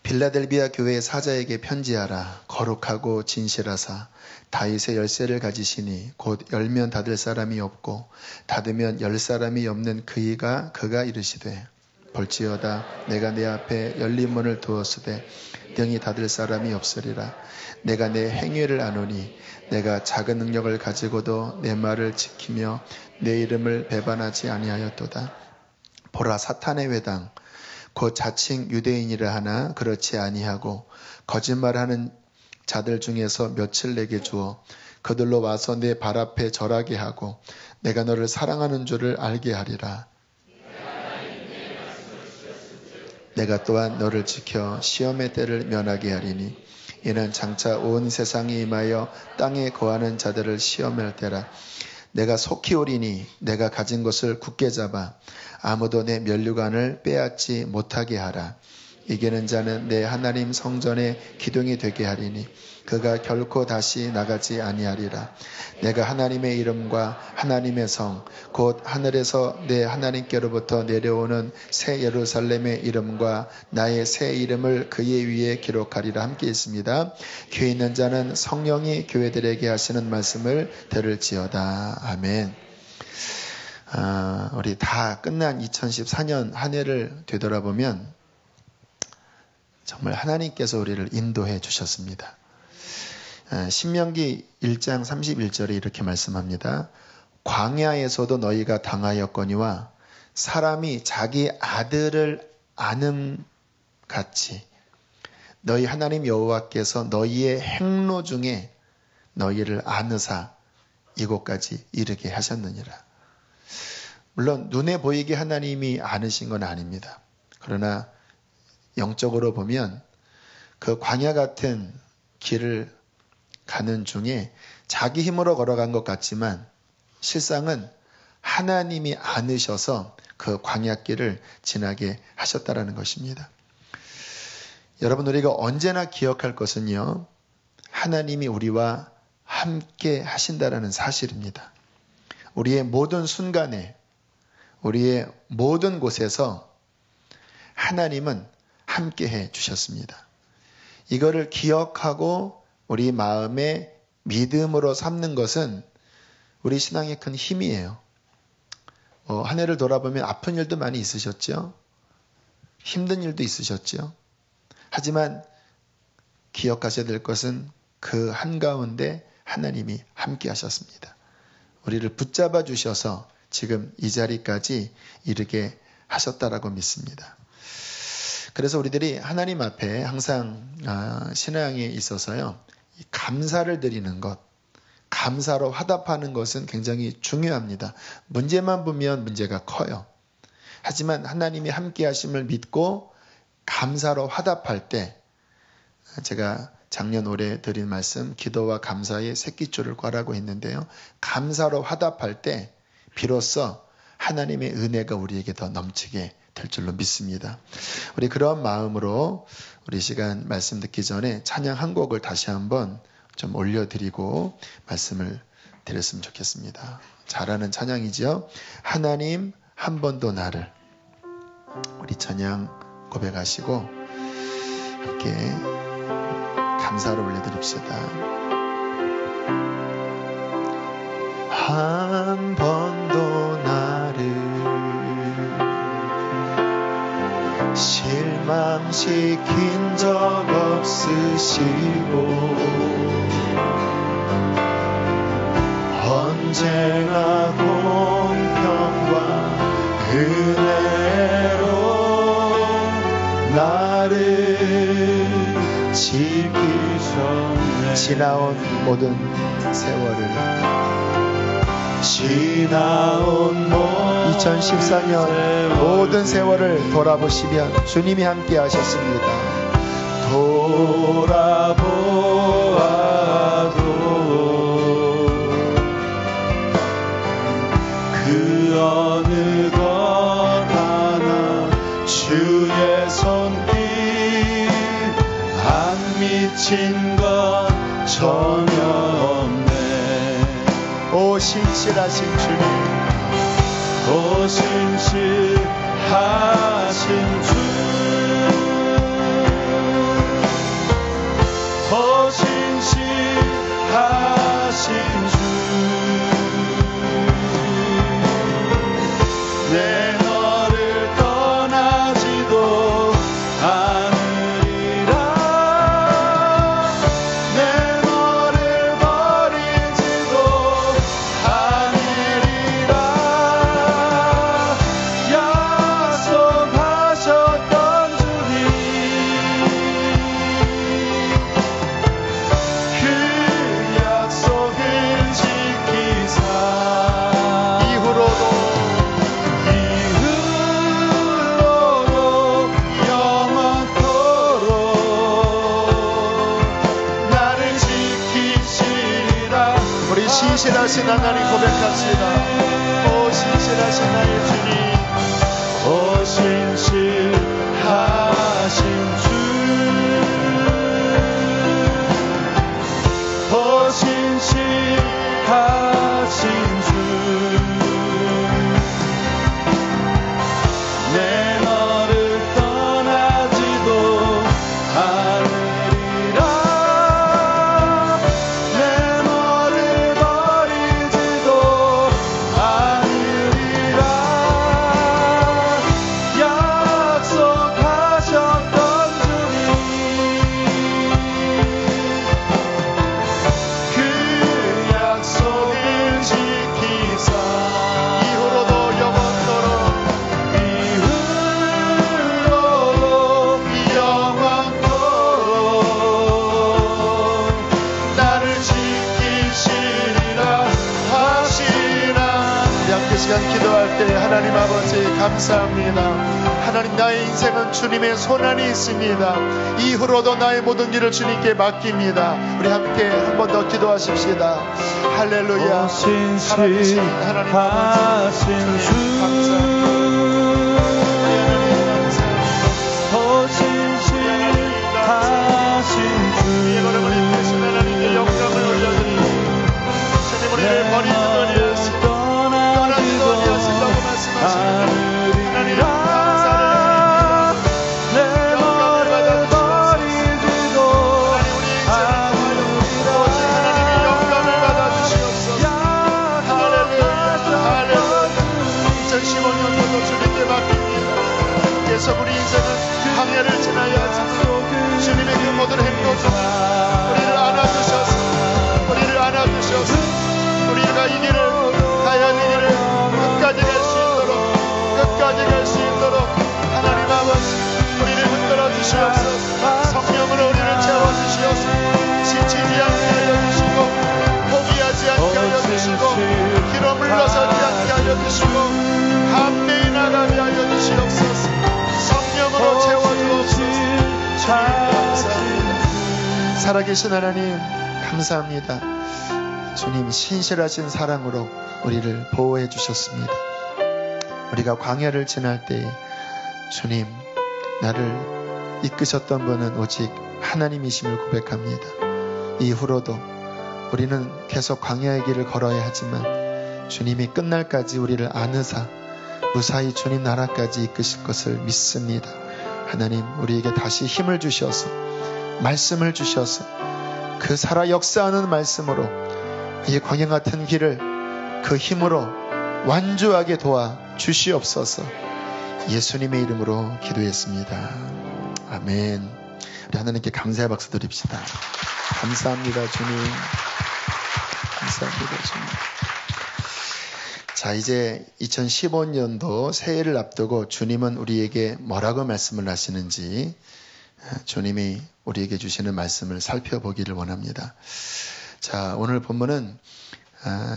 빌라델비아 교회의 사자에게 편지하라. 거룩하고 진실하사 다윗의 열쇠를 가지시니 곧 열면 닫을 사람이 없고 닫으면 열 사람이 없는 그가 이르시되 볼지어다 내가 내 앞에 열린 문을 두었으되 능히 닫을 사람이 없으리라. 내가 내 행위를 아노니 내가 작은 능력을 가지고도 내 말을 지키며 내 이름을 배반하지 아니하였도다. 보라 사탄의 회당 곧 자칭 유대인이라 하나 그렇지 아니하고 거짓말하는 자들 중에서 며칠 내게 주어 그들로 와서 내 발 앞에 절하게 하고 내가 너를 사랑하는 줄을 알게 하리라. 내가 또한 너를 지켜 시험의 때를 면하게 하리니 이는 장차 온 세상에 임하여 땅에 거하는 자들을 시험할 때라. 내가 속히 오리니 내가 가진 것을 굳게 잡아 아무도 내 면류관을 빼앗지 못하게 하라. 이기는 자는 내 하나님 성전의 기둥이 되게 하리니 그가 결코 다시 나가지 아니하리라. 내가 하나님의 이름과 하나님의 성 곧 하늘에서 내 하나님께로부터 내려오는 새 예루살렘의 이름과 나의 새 이름을 그의 위에 기록하리라. 함께 있습니다. 귀 있는 자는 성령이 교회들에게 하시는 말씀을 들을지어다. 아멘. 우리 다 끝난 2014년 한 해를 되돌아보면 정말 하나님께서 우리를 인도해 주셨습니다. 신명기 1장 31절에 이렇게 말씀합니다. 광야에서도 너희가 당하였거니와 사람이 자기 아들을 아는 같이 너희 하나님 여호와께서 너희의 행로 중에 너희를 아느사 이곳까지 이르게 하셨느니라. 물론 눈에 보이게 하나님이 아느신 건 아닙니다. 그러나 영적으로 보면 그 광야 같은 길을 가는 중에 자기 힘으로 걸어간 것 같지만 실상은 하나님이 안으셔서 그 광야길을 지나게 하셨다라는 것입니다. 여러분, 우리가 언제나 기억할 것은요, 하나님이 우리와 함께 하신다라는 사실입니다. 우리의 모든 순간에, 우리의 모든 곳에서 하나님은 함께 해 주셨습니다. 이거를 기억하고 우리 마음에 믿음으로 삼는 것은 우리 신앙의 큰 힘이에요. 한 해를 돌아보면 아픈 일도 많이 있으셨죠? 힘든 일도 있으셨죠? 하지만 기억하셔야 될 것은 그 한가운데 하나님이 함께 하셨습니다. 우리를 붙잡아 주셔서 지금 이 자리까지 이르게 하셨다라고 믿습니다. 그래서 우리들이 하나님 앞에 항상 신앙에 있어서요, 감사를 드리는 것, 감사로 화답하는 것은 굉장히 중요합니다. 문제만 보면 문제가 커요. 하지만 하나님이 함께 하심을 믿고 감사로 화답할 때, 제가 작년 올해 드린 말씀 기도와 감사의 새끼줄을 꽈라고 했는데요. 감사로 화답할 때 비로소 하나님의 은혜가 우리에게 더 넘치게 될 줄로 믿습니다. 우리 그런 마음으로 우리 시간 말씀 듣기 전에 찬양 한 곡을 다시 한번 좀 올려드리고 말씀을 드렸으면 좋겠습니다. 잘하는 찬양이죠. 하나님 한 번도 나를. 우리 찬양 고백하시고 함께 감사를 올려드립시다. 한 번도 나를 실망시킨 적 없으시고 언제나 공평과 은혜로 나를 지키셨네. 지나온 모든 세월을 2014년 모든 세월을 돌아보시면 주님이 함께 하셨습니다. 돌아보아도 그 어느 것 하나 주의 손길 안 미친 것 전혀 없네. 오 신실하신 주님, 오 신실하신 주, 오 신실하신 주, 내 너를 떠나지도 않으리라. 내 너를 버리지도 않으리라. 약속하셨던 신실하신 하나님 고백합시다. 오 신실하신 나의 주님, 오 신실하신 주, 오 신실하신 주, 내 너를 떠나지도 않으리라, 내 너를 버리지도 않으리라, 약속하셨던 주님, 그 약속을 지키사 이후로도 영원토록 나를 지키시리라 하시나. 우리 함께 시간 기도할 때 하나님 아버지 감사합니다. 하나님, 나의 인생은 주님의 손안에 있습니다. 이후로도 나의 모든 길을 주님께 맡깁니다. 우리 함께 한 번 더 기도하십시다. 할렐루야. 살아계신 하나님 아버지 주님 감사합니다. 우리 하나님 감사합니다. 신실하신 우리의 걸음을 인도하신 하나님께 영광을 올려드리고 주님 우리를 버리지도 아니하시고 떠나지도 아니하신다고 말씀하시는 하나님 감사를 내 너를 버리지도 않으리라. 오직 하나님의 영광을 받아주시옵소서. 할렐루야 할렐루야. 2015년도도 주님께 맡깁니다. 계속 우리 인생은 항해를 지나야 하지만 주님의 그 모든 행동을 우리를 안아주셔서 우리가 이 길을 가야 할 길을 끝까지 갈 수 있도록 하나님 아버지 우리를 흔들어 주시옵소서. 성령으로 우리를 채워주시옵소서. 지치지 않게 하여 주시고 포기하지 않게 하여 주시고 길어 물러서지 않게 하여 주시고 함대히 나가게 하여 주시옵소서. 성령으로 채워주옵소서. 감사합니다. 살아계신 하나님 감사합니다. 주님 신실하신 사랑으로 우리를 보호해 주셨습니다. 우리가 광야를 지날 때 주님 나를 이끄셨던 분은 오직 하나님이심을 고백합니다. 이후로도 우리는 계속 광야의 길을 걸어야 하지만 주님이 끝날까지 우리를 안으사 무사히 주님 나라까지 이끄실 것을 믿습니다. 하나님 우리에게 다시 힘을 주셔서 말씀을 주셔서 그 살아 역사하는 말씀으로 이 광야 같은 길을 그 힘으로 완주하게 도와 주시옵소서. 예수님의 이름으로 기도했습니다. 아멘. 우리 하나님께 감사의 박수 드립시다. 감사합니다 주님. 감사합니다 주님. 자, 이제 2015년도 새해를 앞두고 주님은 우리에게 뭐라고 말씀을 하시는지 주님이 우리에게 주시는 말씀을 살펴보기를 원합니다. 자, 오늘 본문은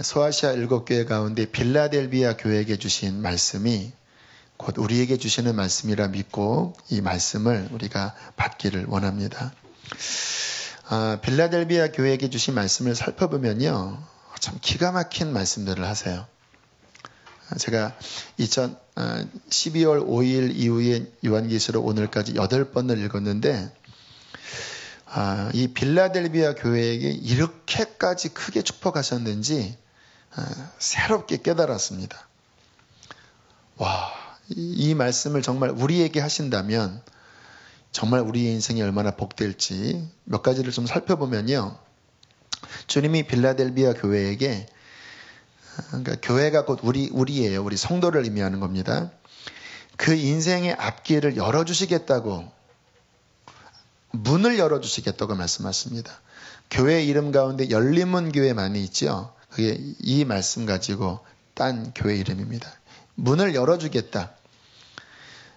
소아시아 7교회 가운데 빌라델비아 교회에게 주신 말씀이 곧 우리에게 주시는 말씀이라 믿고 이 말씀을 우리가 받기를 원합니다. 빌라델비아 교회에게 주신 말씀을 살펴보면요, 참 기가 막힌 말씀들을 하세요. 제가 12월 5일 이후에 요한계시록 오늘까지 8번을 읽었는데 이 빌라델비아 교회에게 이렇게까지 크게 축복하셨는지 새롭게 깨달았습니다. 와, 이 말씀을 정말 우리에게 하신다면 정말 우리의 인생이 얼마나 복될지 몇 가지를 좀 살펴보면요, 주님이 빌라델비아 교회에게, 그러니까 교회가 곧 우리예요. 우리 성도를 의미하는 겁니다. 그 인생의 앞길을 열어주시겠다고, 문을 열어주시겠다고 말씀하십니다. 교회 이름 가운데 열린문 교회 많이 있죠. 그게 이 말씀 가지고 딴 교회 이름입니다. 문을 열어주겠다.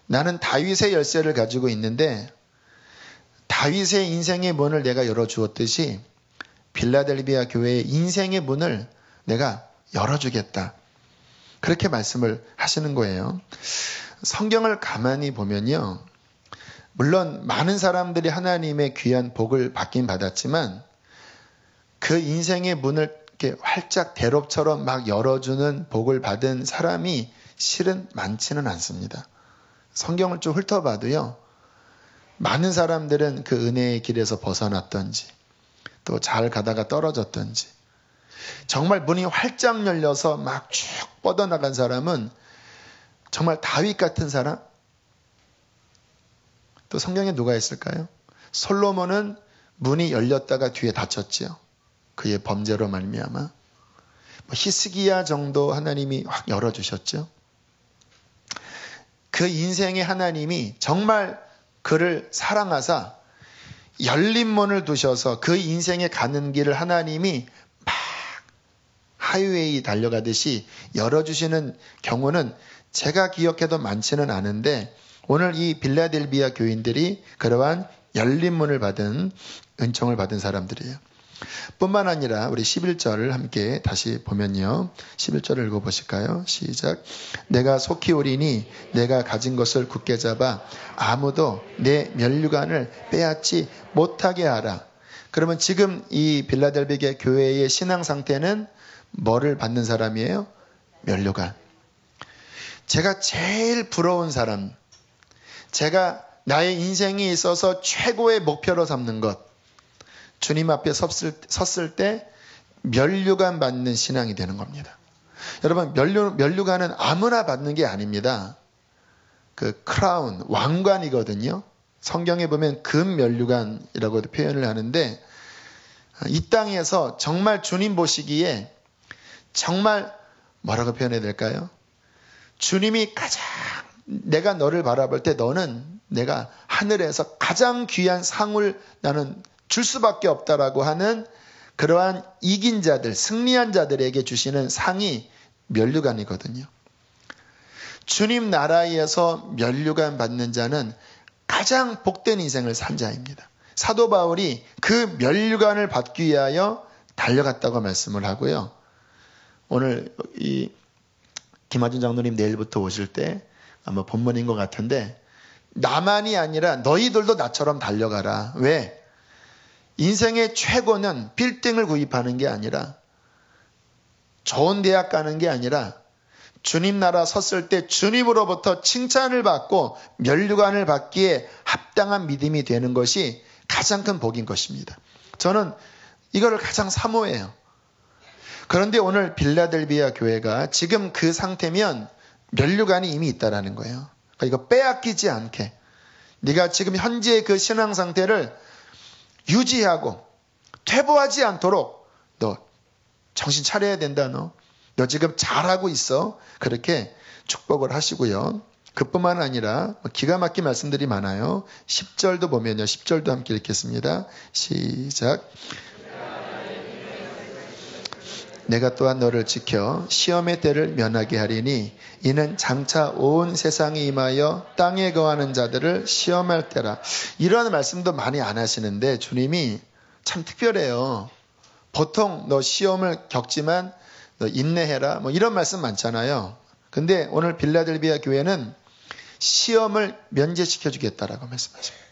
나는 다윗의 열쇠를 가지고 있는데 다윗의 인생의 문을 내가 열어주었듯이 빌라델비아 교회의 인생의 문을 내가 열어주겠다. 그렇게 말씀을 하시는 거예요. 성경을 가만히 보면요, 물론 많은 사람들이 하나님의 귀한 복을 받긴 받았지만 그 인생의 문을 이렇게 활짝 대롭처럼 막 열어주는 복을 받은 사람이 실은 많지는 않습니다. 성경을 좀 훑어봐도요. 많은 사람들은 그 은혜의 길에서 벗어났던지 또 잘 가다가 떨어졌던지 정말 문이 활짝 열려서 막 쭉 뻗어나간 사람은 정말 다윗 같은 사람? 또 성경에 누가 있을까요? 솔로몬은 문이 열렸다가 뒤에 닫혔지요. 그의 범죄로 말미암아. 히스기야 정도 하나님이 확 열어주셨죠. 그 인생의 하나님이 정말 그를 사랑하사 열린 문을 두셔서 그 인생에 가는 길을 하나님이 막 하이웨이 달려가듯이 열어주시는 경우는 제가 기억해도 많지는 않은데 오늘 이 빌라델비아 교인들이 그러한 열린 문을 받은 은총을 받은 사람들이에요. 뿐만 아니라 우리 11절을 함께 다시 보면요. 11절을 읽어보실까요? 시작. 내가 속히 오리니 내가 가진 것을 굳게 잡아 아무도 내 면류관을 빼앗지 못하게 하라. 그러면 지금 이 빌라델비아 교회의 신앙 상태는 뭐를 받는 사람이에요? 면류관. 제가 제일 부러운 사람, 제가 나의 인생에 있어서 최고의 목표로 삼는 것, 주님 앞에 섰을 때 면류관 받는 신앙이 되는 겁니다. 여러분, 면류관은 아무나 받는 게 아닙니다. 그 크라운, 왕관이거든요. 성경에 보면 금 면류관이라고도 표현을 하는데 이 땅에서 정말 주님 보시기에 정말 뭐라고 표현해야 될까요? 주님이 가장 내가 너를 바라볼 때 너는 내가 하늘에서 가장 귀한 상을 나는 줄 수밖에 없다라고 하는 그러한 이긴 자들, 승리한 자들에게 주시는 상이 면류관이거든요. 주님 나라에서 면류관 받는 자는 가장 복된 인생을 산 자입니다. 사도 바울이 그 면류관을 받기 위하여 달려갔다고 말씀을 하고요. 오늘 이 김하준 장로님 내일부터 오실 때 아마 본문인 것 같은데 나만이 아니라 너희들도 나처럼 달려가라. 왜? 인생의 최고는 빌딩을 구입하는 게 아니라 좋은 대학 가는 게 아니라 주님 나라 섰을 때 주님으로부터 칭찬을 받고 면류관을 받기에 합당한 믿음이 되는 것이 가장 큰 복인 것입니다. 저는 이거를 가장 사모해요. 그런데 오늘 빌라델비아 교회가 지금 그 상태면 면류관이 이미 있다라는 거예요. 그러니까 이거 빼앗기지 않게 네가 지금 현재의 그 신앙 상태를 유지하고 퇴보하지 않도록 너 정신 차려야 된다. 너 지금 잘하고 있어. 그렇게 축복을 하시고요. 그뿐만 아니라 기가 막힌 말씀들이 많아요. 10절도 보면요. 10절도 함께 읽겠습니다. 시작. 내가 또한 너를 지켜 시험의 때를 면하게 하리니 이는 장차 온 세상에 임하여 땅에 거하는 자들을 시험할 때라. 이런 말씀도 많이 안 하시는데 주님이 참 특별해요. 보통 너 시험을 겪지만 너 인내해라 뭐 이런 말씀 많잖아요. 근데 오늘 빌라델비아 교회는 시험을 면제시켜 주겠다라고 말씀하십니다.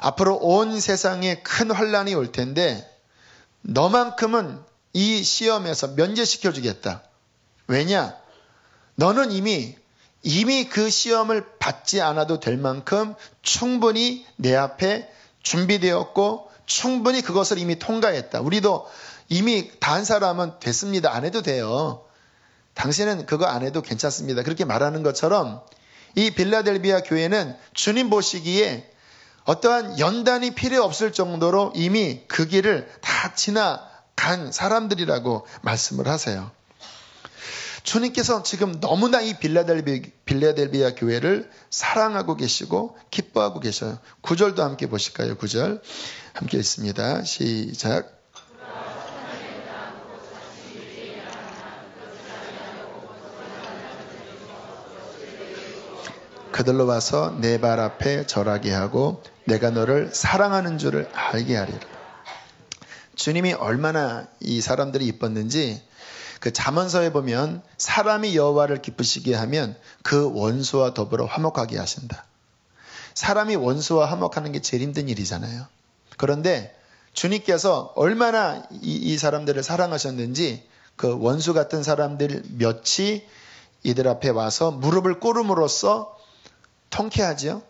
앞으로 온 세상에 큰 환란이 올 텐데 너만큼은 이 시험에서 면제시켜 주겠다. 왜냐? 너는 이미 그 시험을 받지 않아도 될 만큼 충분히 내 앞에 준비되었고 충분히 그것을 이미 통과했다. 우리도 이미 다 한 사람은 됐습니다. 안 해도 돼요. 당신은 그거 안 해도 괜찮습니다. 그렇게 말하는 것처럼 이 빌라델비아 교회는 주님 보시기에 어떠한 연단이 필요 없을 정도로 이미 그 길을 다 지나간 사람들이라고 말씀을 하세요. 주님께서 지금 너무나 이 빌라델비아 교회를 사랑하고 계시고 기뻐하고 계셔요. 9절도 함께 보실까요? 9절 함께 읽습니다. 시작. 그들로 와서 내 발 앞에 절하게 하고 내가 너를 사랑하는 줄을 알게 하리라. 주님이 얼마나 이 사람들이 이뻤는지 그 잠언서에 보면 사람이 여호와를 기쁘시게 하면 그 원수와 더불어 화목하게 하신다. 사람이 원수와 화목하는 게 제일 힘든 일이잖아요. 그런데 주님께서 얼마나 이 사람들을 사랑하셨는지 그 원수 같은 사람들 몇이 이들 앞에 와서 무릎을 꿇음으로써 통쾌하지요.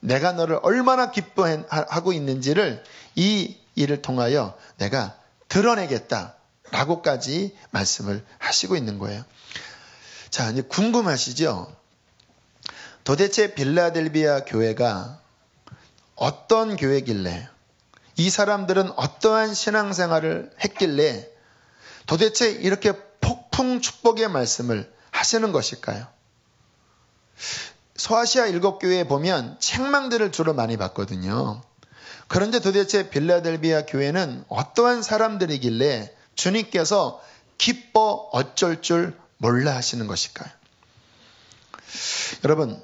내가 너를 얼마나 기뻐하고 있는지를 이 일을 통하여 내가 드러내겠다라고까지 말씀을 하시고 있는 거예요. 자, 이제 궁금하시죠? 도대체 빌라델비아 교회가 어떤 교회길래, 이 사람들은 어떠한 신앙생활을 했길래 도대체 이렇게 폭풍 축복의 말씀을 하시는 것일까요? 소아시아 7교회에 보면 책망들을 주로 많이 받거든요. 그런데 도대체 빌라델비아 교회는 어떠한 사람들이길래 주님께서 기뻐 어쩔 줄 몰라 하시는 것일까요? 여러분,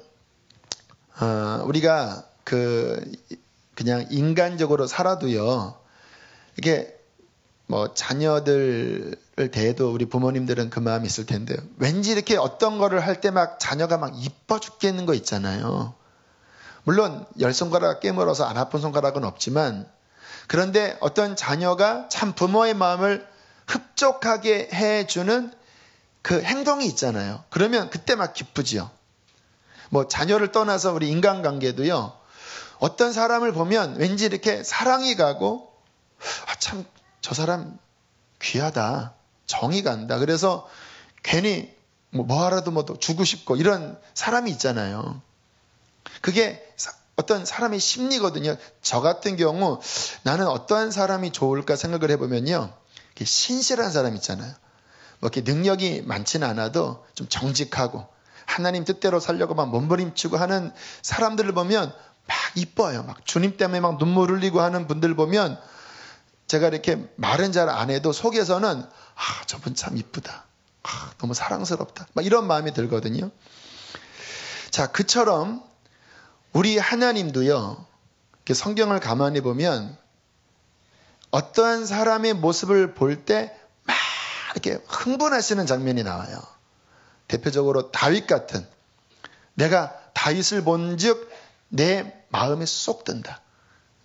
우리가 그냥 인간적으로 살아도요, 이게 뭐 자녀들을 대해도 우리 부모님들은 그 마음이 있을 텐데요. 왠지 이렇게 어떤 거를 할 때 막 자녀가 막 이뻐 죽겠는 거 있잖아요. 물론 10손가락 깨물어서 안 아픈 손가락은 없지만, 그런데 어떤 자녀가 참 부모의 마음을 흡족하게 해주는 그 행동이 있잖아요. 그러면 그때 막 기쁘지요. 뭐 자녀를 떠나서 우리 인간관계도요, 어떤 사람을 보면 왠지 이렇게 사랑이 가고, 참 저 사람 귀하다, 정이 간다. 그래서 괜히 뭐하라도 뭐 주고 싶고 이런 사람이 있잖아요. 그게 어떤 사람의 심리거든요. 저 같은 경우 나는 어떠한 사람이 좋을까 생각을 해보면요, 신실한 사람 있잖아요. 뭐 이렇게 능력이 많지는 않아도 좀 정직하고 하나님 뜻대로 살려고 막 몸부림치고 하는 사람들을 보면 막 이뻐요. 막 주님 때문에 막 눈물 흘리고 하는 분들 보면 제가 이렇게 말은 잘 안 해도 속에서는 저분 참 이쁘다, 너무 사랑스럽다, 막 이런 마음이 들거든요. 자, 그처럼 우리 하나님도요, 성경을 가만히 보면 어떠한 사람의 모습을 볼 때 막 이렇게 흥분하시는 장면이 나와요. 대표적으로 다윗 같은, 내가 다윗을 본즉 내 마음에 쏙 든다.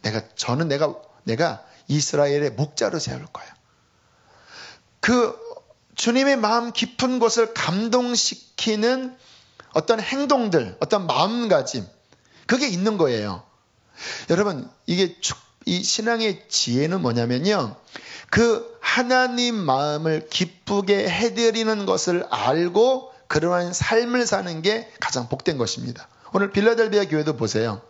내가 이스라엘의 목자로 세울 거야. 그 주님의 마음 깊은 곳을 감동시키는 어떤 행동들, 어떤 마음가짐, 그게 있는 거예요. 여러분, 이 신앙의 지혜는 뭐냐면요, 그 하나님 마음을 기쁘게 해드리는 것을 알고 그러한 삶을 사는 게 가장 복된 것입니다. 오늘 빌라델비아 교회도 보세요.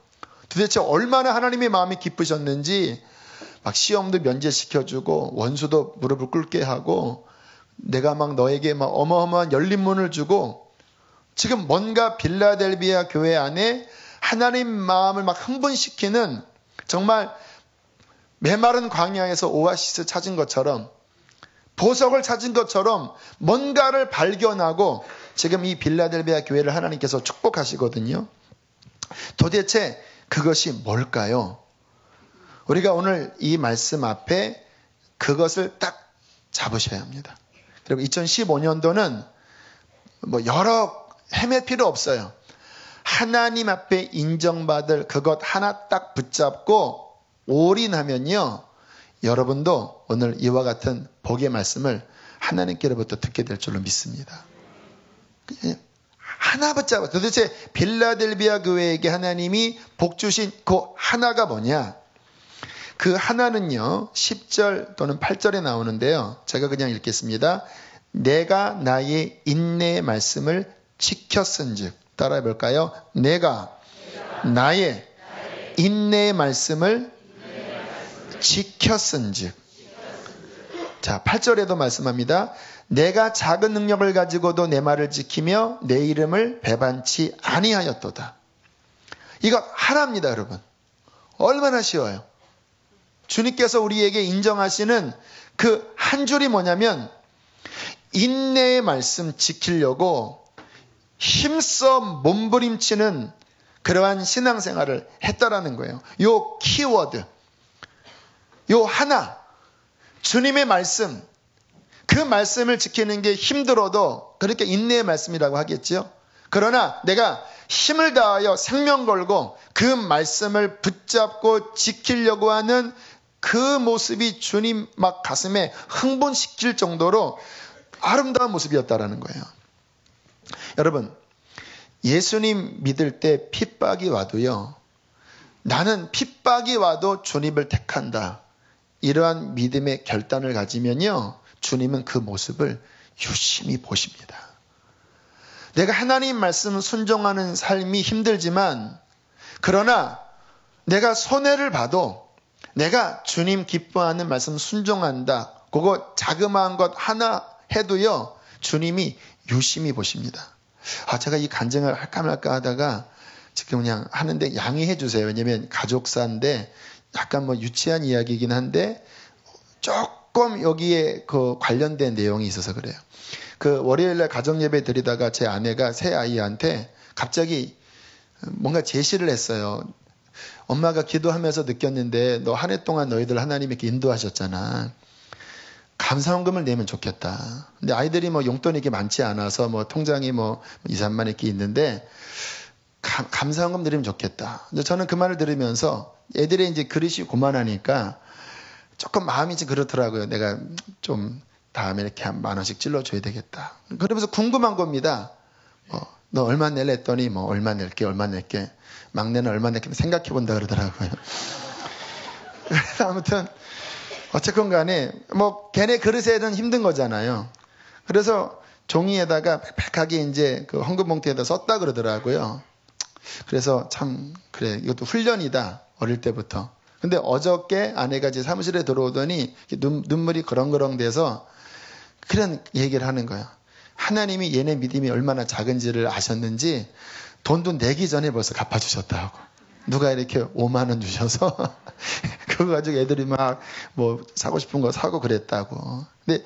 도대체 얼마나 하나님의 마음이 기쁘셨는지 막 시험도 면제시켜주고 원수도 무릎을 꿇게 하고 내가 막 너에게 막 어마어마한 열린 문을 주고, 지금 뭔가 빌라델비아 교회 안에 하나님 마음을 막 흥분시키는, 정말 메마른 광야에서 오아시스 찾은 것처럼, 보석을 찾은 것처럼 뭔가를 발견하고 지금 이 빌라델비아 교회를 하나님께서 축복하시거든요. 도대체 그것이 뭘까요? 우리가 오늘 이 말씀 앞에 그것을 딱 잡으셔야 합니다. 그리고 2015년도는 뭐 여러 헤맬 필요 없어요. 하나님 앞에 인정받을 그것 하나 딱 붙잡고 올인하면요, 여러분도 오늘 이와 같은 복의 말씀을 하나님께로부터 듣게 될 줄로 믿습니다. 하나 붙잡아. 도대체 빌라델비아 교회에게 하나님이 복 주신 그 하나가 뭐냐? 그 하나는요, 10절 또는 8절에 나오는데요, 제가 그냥 읽겠습니다. 내가 나의 인내의 말씀을 지켰은즉, 따라해 볼까요? 내가 나의 인내의 말씀을 지켰은즉. 자, 8절에도 말씀합니다. 내가 작은 능력을 가지고도 내 말을 지키며 내 이름을 배반치 아니하였도다. 이거 하나입니다, 여러분. 얼마나 쉬워요. 주님께서 우리에게 인정하시는 그 한 줄이 뭐냐면, 인내의 말씀 지키려고 힘써 몸부림치는 그러한 신앙생활을 했다라는 거예요. 요 키워드, 요 하나, 주님의 말씀, 그 말씀을 지키는 게 힘들어도 그렇게 인내의 말씀이라고 하겠죠. 그러나 내가 힘을 다하여 생명 걸고 그 말씀을 붙잡고 지키려고 하는 그 모습이 주님 막 가슴에 흥분시킬 정도로 아름다운 모습이었다라는 거예요. 여러분, 예수님 믿을 때 핍박이 와도요, 나는 핍박이 와도 주님을 택한다, 이러한 믿음의 결단을 가지면요, 주님은 그 모습을 유심히 보십니다. 내가 하나님 말씀 순종하는 삶이 힘들지만, 그러나 내가 손해를 봐도 내가 주님 기뻐하는 말씀 순종한다, 그거 자그마한 것 하나 해도요, 주님이 유심히 보십니다. 제가 이 간증을 할까 말까 하다가 지금 그냥 하는데 양해해 주세요. 왜냐면 가족사인데 약간 유치한 이야기이긴 한데 조금 여기에 그 관련된 내용이 있어서 그래요. 그 월요일날 가정예배 드리다가 제 아내가 새 아이한테 갑자기 뭔가 제시를 했어요. 엄마가 기도하면서 느꼈는데 너 한 해 동안 너희들 하나님이 이렇게 인도하셨잖아. 감사원금을 내면 좋겠다. 근데 아이들이 용돈이 이렇게 많지 않아서 통장이 2, 3만 이렇게 있는데 감사원금 드리면 좋겠다. 근데 저는 그 말을 들으면서 애들이 이제 그릇이 고만하니까 조금 마음이 좀 그렇더라고요. 내가 좀 다음에 이렇게 한 10,000원씩 찔러줘야 되겠다. 그러면서 궁금한 겁니다. 너 얼마 낼래 했더니 얼마 낼게. 막내는 얼마 낼게 생각해 본다 그러더라고요. 그래서 아무튼 어쨌건 간에 걔네 그릇에는 힘든 거잖아요. 그래서 종이에다가 빽빽하게 이제 그 헌금 봉투에다 썼다 그러더라고요. 그래서 참 그래, 이것도 훈련이다, 어릴 때부터. 근데 어저께 아내가 이제 사무실에 들어오더니 눈물이 그렁그렁 돼서 그런 얘기를 하는 거예요. 하나님이 얘네 믿음이 얼마나 작은지를 아셨는지 돈도 내기 전에 벌써 갚아주셨다고. 누가 이렇게 5만 원 주셔서 그거 가지고 애들이 막 사고 싶은 거 사고 그랬다고. 근데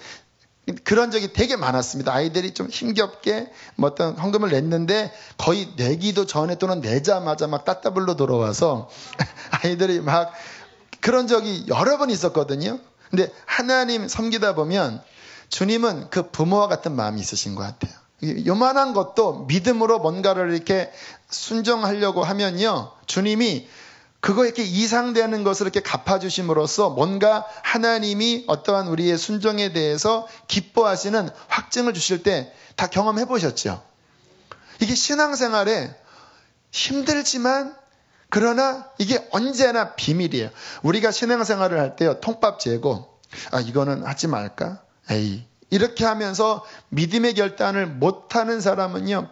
그런 적이 되게 많았습니다. 아이들이 좀 힘겹게 어떤 헌금을 냈는데 거의 내기도 전에 또는 내자마자 막 따따블로 들어와서 아이들이 막 그런 적이 여러 번 있었거든요. 근데 하나님 섬기다 보면 주님은 그 부모와 같은 마음이 있으신 것 같아요. 요만한 것도 믿음으로 뭔가를 이렇게 순종하려고 하면요, 주님이 그거 이렇게 이상되는 것을 이렇게 갚아주심으로써 뭔가 하나님이 어떠한 우리의 순종에 대해서 기뻐하시는 확증을 주실 때 다 경험해 보셨죠? 이게 신앙생활에 힘들지만 그러나 이게 언제나 비밀이에요. 우리가 신앙생활을 할 때요, 통밥 재고 이거는 하지 말까? 에이, 이렇게 하면서 믿음의 결단을 못하는 사람은요,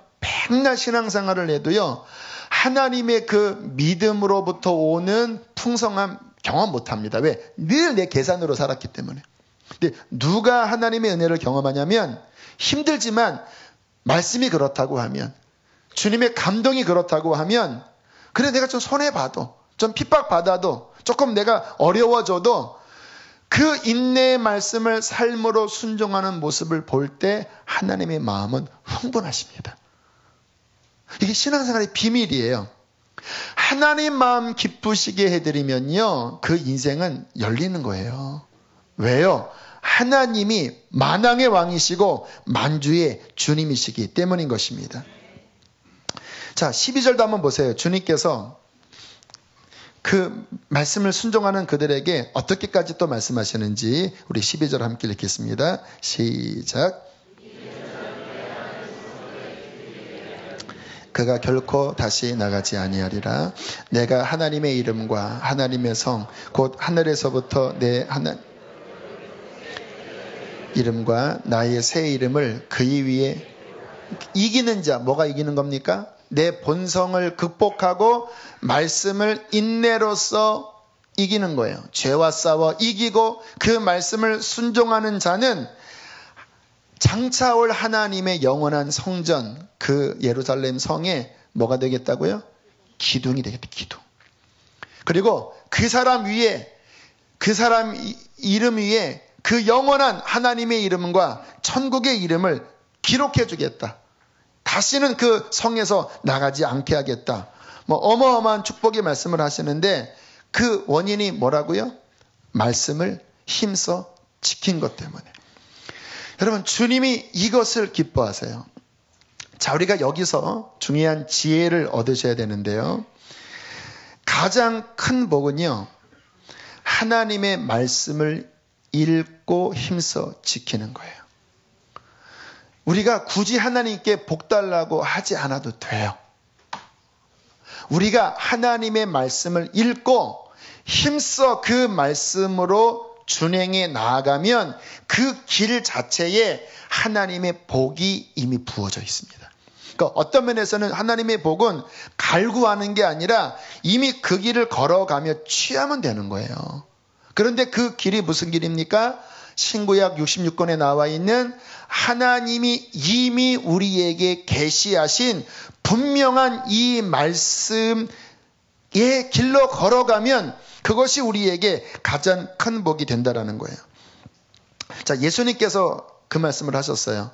맨날 신앙생활을 해도요, 하나님의 그 믿음으로부터 오는 풍성함 경험 못합니다. 왜? 늘 내 계산으로 살았기 때문에. 근데 누가 하나님의 은혜를 경험하냐면, 힘들지만 말씀이 그렇다고 하면, 주님의 감동이 그렇다고 하면, 그래 내가 좀 손해봐도, 좀 핍박받아도, 조금 내가 어려워져도 그 인내의 말씀을 삶으로 순종하는 모습을 볼 때 하나님의 마음은 흥분하십니다. 이게 신앙생활의 비밀이에요. 하나님 마음 기쁘시게 해드리면요, 그 인생은 열리는 거예요. 왜요? 하나님이 만왕의 왕이시고 만주의 주님이시기 때문인 것입니다. 자, 12절도 한번 보세요. 주님께서 그 말씀을 순종하는 그들에게 어떻게까지 또 말씀하시는지 우리 12절 함께 읽겠습니다. 시작. 그가 결코 다시 나가지 아니하리라. 내가 하나님의 이름과 하나님의 성 곧 하늘에서부터 내 이름과 나의 새 이름을 그의 위에 이기는 자, 뭐가 이기는 겁니까? 내 본성을 극복하고 말씀을 인내로써 이기는 거예요. 죄와 싸워 이기고 그 말씀을 순종하는 자는 장차 올 하나님의 영원한 성전, 그 예루살렘 성에 뭐가 되겠다고요? 기둥이 되겠다, 기둥. 그리고 그 사람 위에, 그 사람 이름 위에 그 영원한 하나님의 이름과 천국의 이름을 기록해 주겠다. 다시는 그 성에서 나가지 않게 하겠다. 어마어마한 축복의 말씀을 하시는데 그 원인이 뭐라고요? 말씀을 힘써 지킨 것 때문에. 여러분, 주님이 이것을 기뻐하세요. 자, 우리가 여기서 중요한 지혜를 얻으셔야 되는데요. 가장 큰 복은요, 하나님의 말씀을 읽고 힘써 지키는 거예요. 우리가 굳이 하나님께 복 달라고 하지 않아도 돼요. 우리가 하나님의 말씀을 읽고 힘써 그 말씀으로 준행해 나아가면 그 길 자체에 하나님의 복이 이미 부어져 있습니다. 그러니까 어떤 면에서는 하나님의 복은 갈구하는 게 아니라 이미 그 길을 걸어가며 취하면 되는 거예요. 그런데 그 길이 무슨 길입니까? 신구약 66권에 나와 있는 하나님이 이미 우리에게 계시하신 분명한 이 말씀의 길로 걸어가면 그것이 우리에게 가장 큰 복이 된다라는 거예요. 자, 예수님께서 그 말씀을 하셨어요.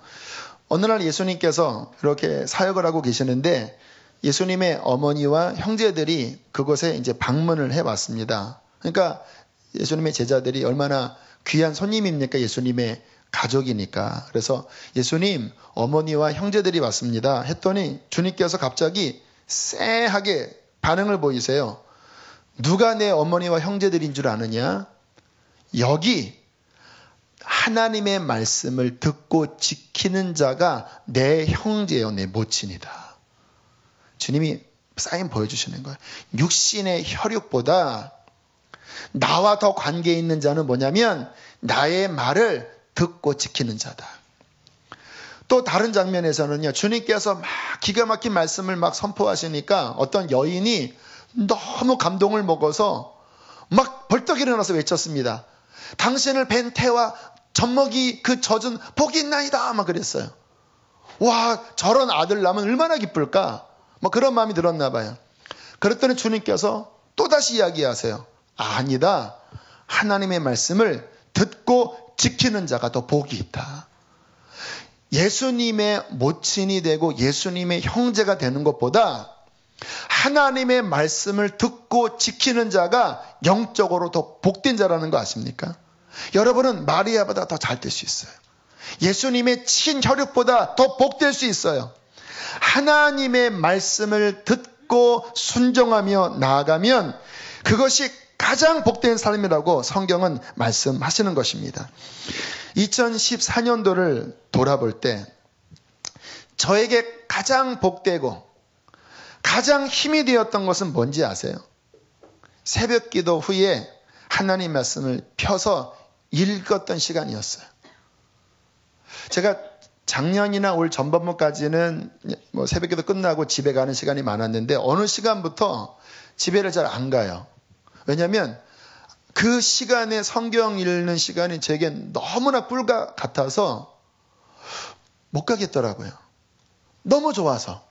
어느 날 예수님께서 이렇게 사역을 하고 계시는데 예수님의 어머니와 형제들이 그곳에 이제 방문을 해왔습니다. 그러니까 예수님의 제자들이 얼마나 귀한 손님입니까? 예수님의 가족이니까. 그래서 예수님, 어머니와 형제들이 왔습니다. 했더니 주님께서 갑자기 쎄하게 반응을 보이세요. 누가 내 어머니와 형제들인 줄 아느냐? 여기 하나님의 말씀을 듣고 지키는 자가 내 형제요, 내 모친이다. 주님이 사인 보여주시는 거예요. 육신의 혈육보다 나와 더 관계 있는 자는 뭐냐면 나의 말을 듣고 지키는 자다. 또 다른 장면에서는요, 주님께서 막 기가 막힌 말씀을 막 선포하시니까 어떤 여인이 너무 감동을 먹어서 막 벌떡 일어나서 외쳤습니다. 당신을 뵌 태와 젖먹이 그 젖은 복이 있나이다. 막 그랬어요. 와, 저런 아들 낳으면 얼마나 기쁠까? 뭐 그런 마음이 들었나 봐요. 그랬더니 주님께서 또다시 이야기하세요. 아니다. 하나님의 말씀을 듣고 지키는 자가 더 복이 있다. 예수님의 모친이 되고 예수님의 형제가 되는 것보다 하나님의 말씀을 듣고 지키는 자가 영적으로 더 복된 자라는 거 아십니까? 여러분은 마리아보다 더 잘 될 수 있어요. 예수님의 친혈육보다 더 복될 수 있어요. 하나님의 말씀을 듣고 순종하며 나아가면 그것이 가장 복된 삶이라고 성경은 말씀하시는 것입니다. 2014년도를 돌아볼 때 저에게 가장 복되고 가장 힘이 되었던 것은 뭔지 아세요? 새벽 기도 후에 하나님 말씀을 펴서 읽었던 시간이었어요. 제가 작년이나 올 전반부까지는 뭐 새벽 기도 끝나고 집에 가는 시간이 많았는데 어느 시간부터 집에를 잘 안 가요. 왜냐하면 그 시간에 성경 읽는 시간이 제게 너무나 꿀과 같아서 못 가겠더라고요. 너무 좋아서.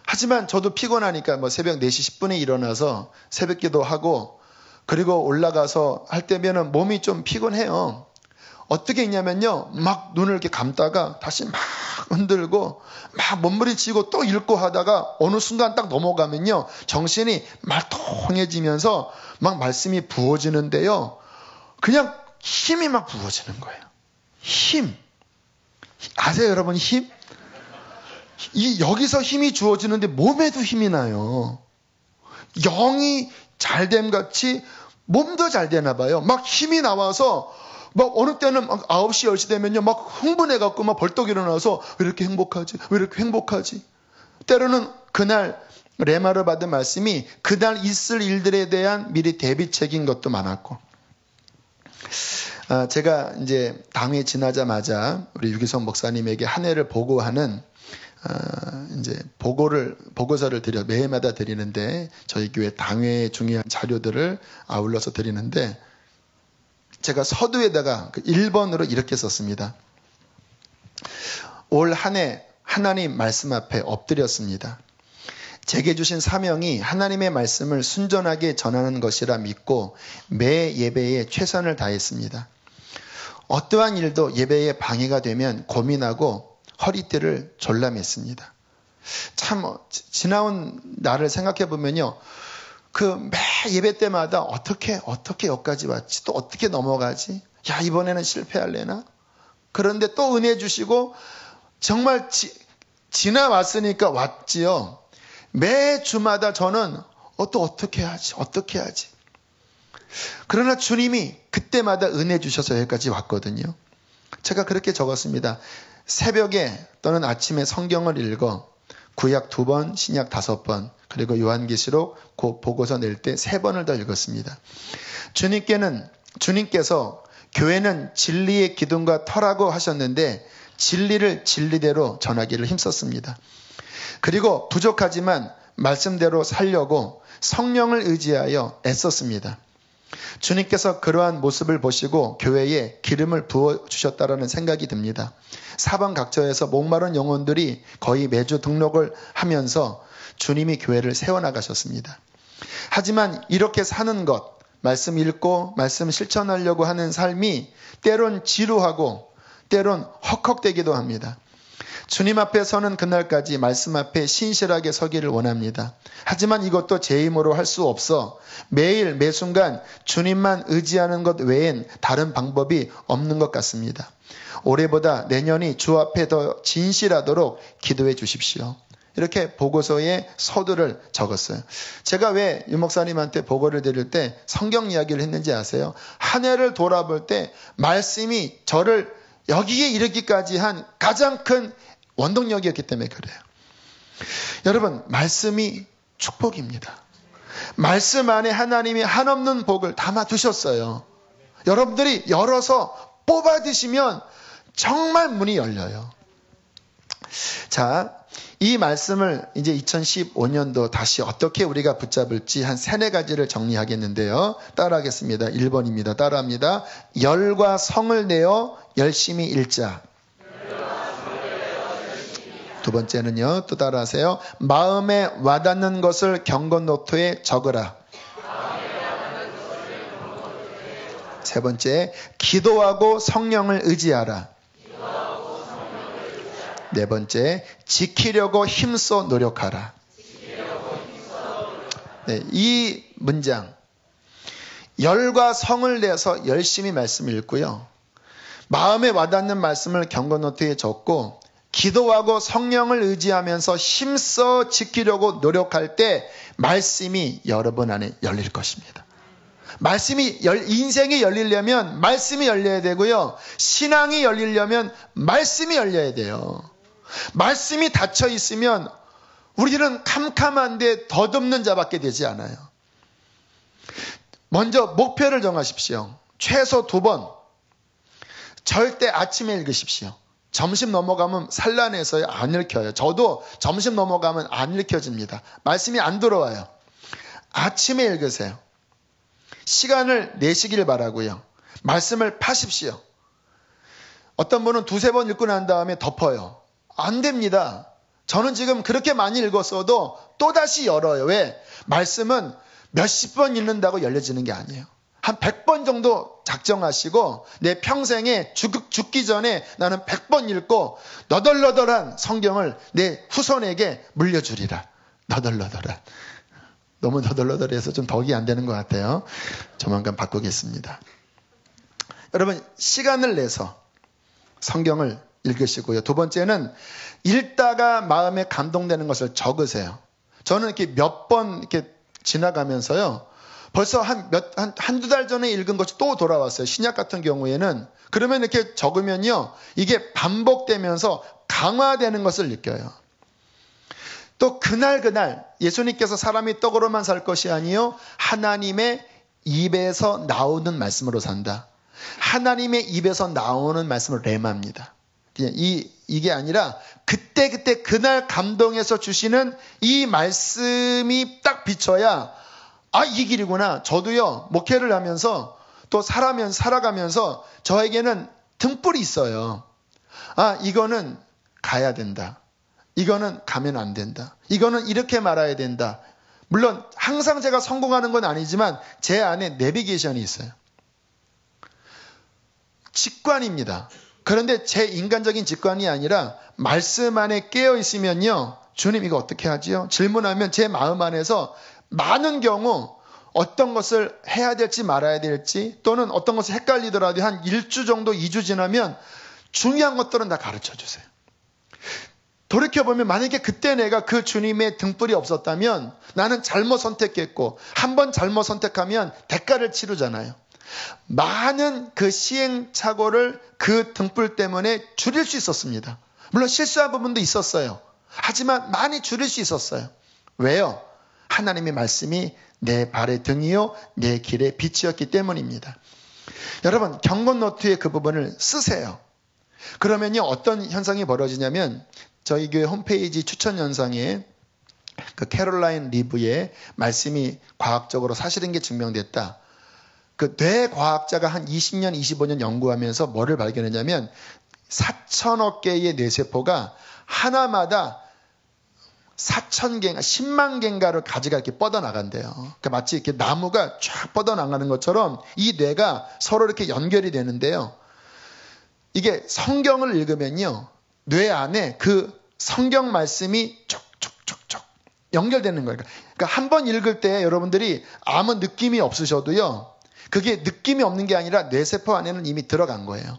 하지만 저도 피곤하니까 뭐 새벽 4시 10분에 일어나서 새벽 기도하고 그리고 올라가서 할 때면은 몸이 좀 피곤해요. 어떻게 했냐면요. 막 눈을 이렇게 감다가 다시 막 흔들고 막 몸부림치고 또 읽고 하다가 어느 순간 딱 넘어가면요. 정신이 말통해지면서 막 말씀이 부어지는데요. 그냥 힘이 막 부어지는 거예요. 힘. 아세요, 여러분? 힘? 여기서 힘이 주어지는데 몸에도 힘이 나요. 영이 잘됨 같이 몸도 잘 되나 봐요. 막 힘이 나와서 막 어느 때는 막 9시, 10시 되면요. 막 흥분해갖고 막 벌떡 일어나서 왜 이렇게 행복하지? 왜 이렇게 행복하지? 때로는 그날 레마를 받은 말씀이 그날 있을 일들에 대한 미리 대비책인 것도 많았고. 제가 이제 당회 지나자마자 우리 유기성 목사님에게 한 해를 보고하는 이제 보고서를 매해마다 드리는데 저희 교회 당회의 중요한 자료들을 아울러서 드리는데 제가 서두에다가 1번으로 이렇게 썼습니다. 올 한 해 하나님 말씀 앞에 엎드렸습니다. 제게 주신 사명이 하나님의 말씀을 순전하게 전하는 것이라 믿고 매 예배에 최선을 다했습니다. 어떠한 일도 예배에 방해가 되면 고민하고 허리띠를 졸라맸습니다. 참 지나온 날을 생각해 보면요. 그 매 예배 때마다 어떻게 여기까지 왔지? 또 어떻게 넘어가지? 야, 이번에는 실패할래나? 그런데 또 은혜 주시고 정말 지나왔으니까 왔지요. 매 주마다 저는 또 어떻게 하지? 그러나 주님이 그때마다 은혜 주셔서 여기까지 왔거든요. 제가 그렇게 적었습니다. 새벽에 또는 아침에 성경을 읽어 구약 2번, 신약 5번, 그리고 요한계시록 보고서 낼 때 3번을 더 읽었습니다. 주님께서 교회는 진리의 기둥과 터라고 하셨는데 진리를 진리대로 전하기를 힘썼습니다. 그리고 부족하지만 말씀대로 살려고 성령을 의지하여 애썼습니다. 주님께서 그러한 모습을 보시고 교회에 기름을 부어주셨다라는 생각이 듭니다. 사방각처에서 목마른 영혼들이 거의 매주 등록을 하면서 주님이 교회를 세워나가셨습니다. 하지만 이렇게 사는 것, 말씀 읽고 말씀 실천하려고 하는 삶이 때론 지루하고 때론 헉헉대기도 합니다. 주님 앞에 서는 그날까지 말씀 앞에 신실하게 서기를 원합니다. 하지만 이것도 제 힘으로 할 수 없어 매일 매순간 주님만 의지하는 것 외엔 다른 방법이 없는 것 같습니다. 올해보다 내년이 주 앞에 더 진실하도록 기도해 주십시오. 이렇게 보고서에 서두를 적었어요. 제가 왜 유 목사님한테 보고를 드릴 때 성경 이야기를 했는지 아세요? 한 해를 돌아볼 때 말씀이 저를 여기에 이르기까지 한 가장 큰 원동력이었기 때문에 그래요. 여러분, 말씀이 축복입니다. 말씀 안에 하나님이 한없는 복을 담아 두셨어요. 여러분들이 열어서 뽑아 드시면 정말 문이 열려요. 자, 이 말씀을 이제 2015년도 다시 어떻게 우리가 붙잡을지 한 3-4가지를 정리하겠는데요. 따라하겠습니다. 1번입니다. 따라합니다. 열과 성을 내어 열심히 읽자. 2번째는요. 또 따라하세요. 마음에 와닿는 것을 경건노트에 적으라. 3번째, 기도하고 성령을 의지하라. 4번째, 지키려고 힘써 노력하라. 네, 이 문장, 열과 성을 내서 열심히 말씀을 읽고요. 마음에 와닿는 말씀을 경건노트에 적고 기도하고 성령을 의지하면서 힘써 지키려고 노력할 때 말씀이 여러분 안에 열릴 것입니다. 인생이 열리려면 말씀이 열려야 되고요. 신앙이 열리려면 말씀이 열려야 돼요. 말씀이 닫혀 있으면 우리는 캄캄한데 덧없는 자밖에 되지 않아요. 먼저 목표를 정하십시오. 최소 2번. 절대 아침에 읽으십시오. 점심 넘어가면 산란해서 안 읽혀요. 저도 점심 넘어가면 안 읽혀집니다. 말씀이 안 들어와요. 아침에 읽으세요. 시간을 내시길 바라고요. 말씀을 파십시오. 어떤 분은 2-3번 읽고 난 다음에 덮어요. 안 됩니다. 저는 지금 그렇게 많이 읽었어도 또다시 열어요. 왜? 말씀은 몇십 번 읽는다고 열려지는 게 아니에요. 한 100번 정도 작정하시고 내 평생에 죽기 전에 나는 100번 읽고 너덜너덜한 성경을 내 후손에게 물려주리라. 너덜너덜한. 너무 너덜너덜해서 좀 덕이 안 되는 것 같아요. 조만간 바꾸겠습니다. 여러분, 시간을 내서 성경을 읽으시고요. 2번째는 읽다가 마음에 감동되는 것을 적으세요. 저는 이렇게 몇 번 이렇게 지나가면서요. 벌써 한두 달 전에 읽은 것이 또 돌아왔어요. 신약 같은 경우에는. 그러면 이렇게 적으면요. 이게 반복되면서 강화되는 것을 느껴요. 또 그날 예수님께서 사람이 떡으로만 살 것이 아니요 하나님의 입에서 나오는 말씀으로 산다. 하나님의 입에서 나오는 말씀을 레마입니다. 이게 아니라 그때 그날 감동해서 주시는 이 말씀이 딱 비춰야 이 길이구나. 저도요 목회를 하면서 또 살아가면서 저에게는 등불이 있어요. 이거는 가야 된다. 이거는 가면 안 된다. 이거는 이렇게 말아야 된다. 물론 항상 제가 성공하는 건 아니지만 제 안에 내비게이션이 있어요. 직관입니다. 그런데 제 인간적인 직관이 아니라 말씀 안에 깨어 있으면요. 주님 이거 어떻게 하지요? 질문하면 제 마음 안에서 많은 경우 어떤 것을 해야 될지 말아야 될지 또는 어떤 것을 헷갈리더라도 한 1주 정도 2주 지나면 중요한 것들은 다 가르쳐 주세요. 돌이켜보면 만약에 그때 내가 그 주님의 등불이 없었다면 나는 잘못 선택했고, 한 번 잘못 선택하면 대가를 치르잖아요. 많은 그 시행착오를 그 등불 때문에 줄일 수 있었습니다. 물론 실수한 부분도 있었어요. 하지만 많이 줄일 수 있었어요. 왜요? 하나님의 말씀이 내 발의 등이요 내 길의 빛이었기 때문입니다. 여러분, 경건노트에 그 부분을 쓰세요. 그러면요, 어떤 현상이 벌어지냐면, 저희 교회 홈페이지 추천 영상에 그 캐롤라인 리브의 말씀이 과학적으로 사실인 게 증명됐다. 그 뇌과학자가 한 20년, 25년 연구하면서 뭐를 발견했냐면 4천억 개의 뇌세포가 하나마다 4,000개인가 10만 개인가를 가지가 이렇게 뻗어나간대요. 그러니까 마치 이렇게 나무가 쫙 뻗어나가는 것처럼 이 뇌가 서로 이렇게 연결이 되는데요. 이게 성경을 읽으면요, 뇌 안에 그 성경 말씀이 촉촉촉촉 연결되는 거예요. 그러니까 한 번 읽을 때 여러분들이 아무 느낌이 없으셔도요, 그게 느낌이 없는 게 아니라 뇌세포 안에는 이미 들어간 거예요.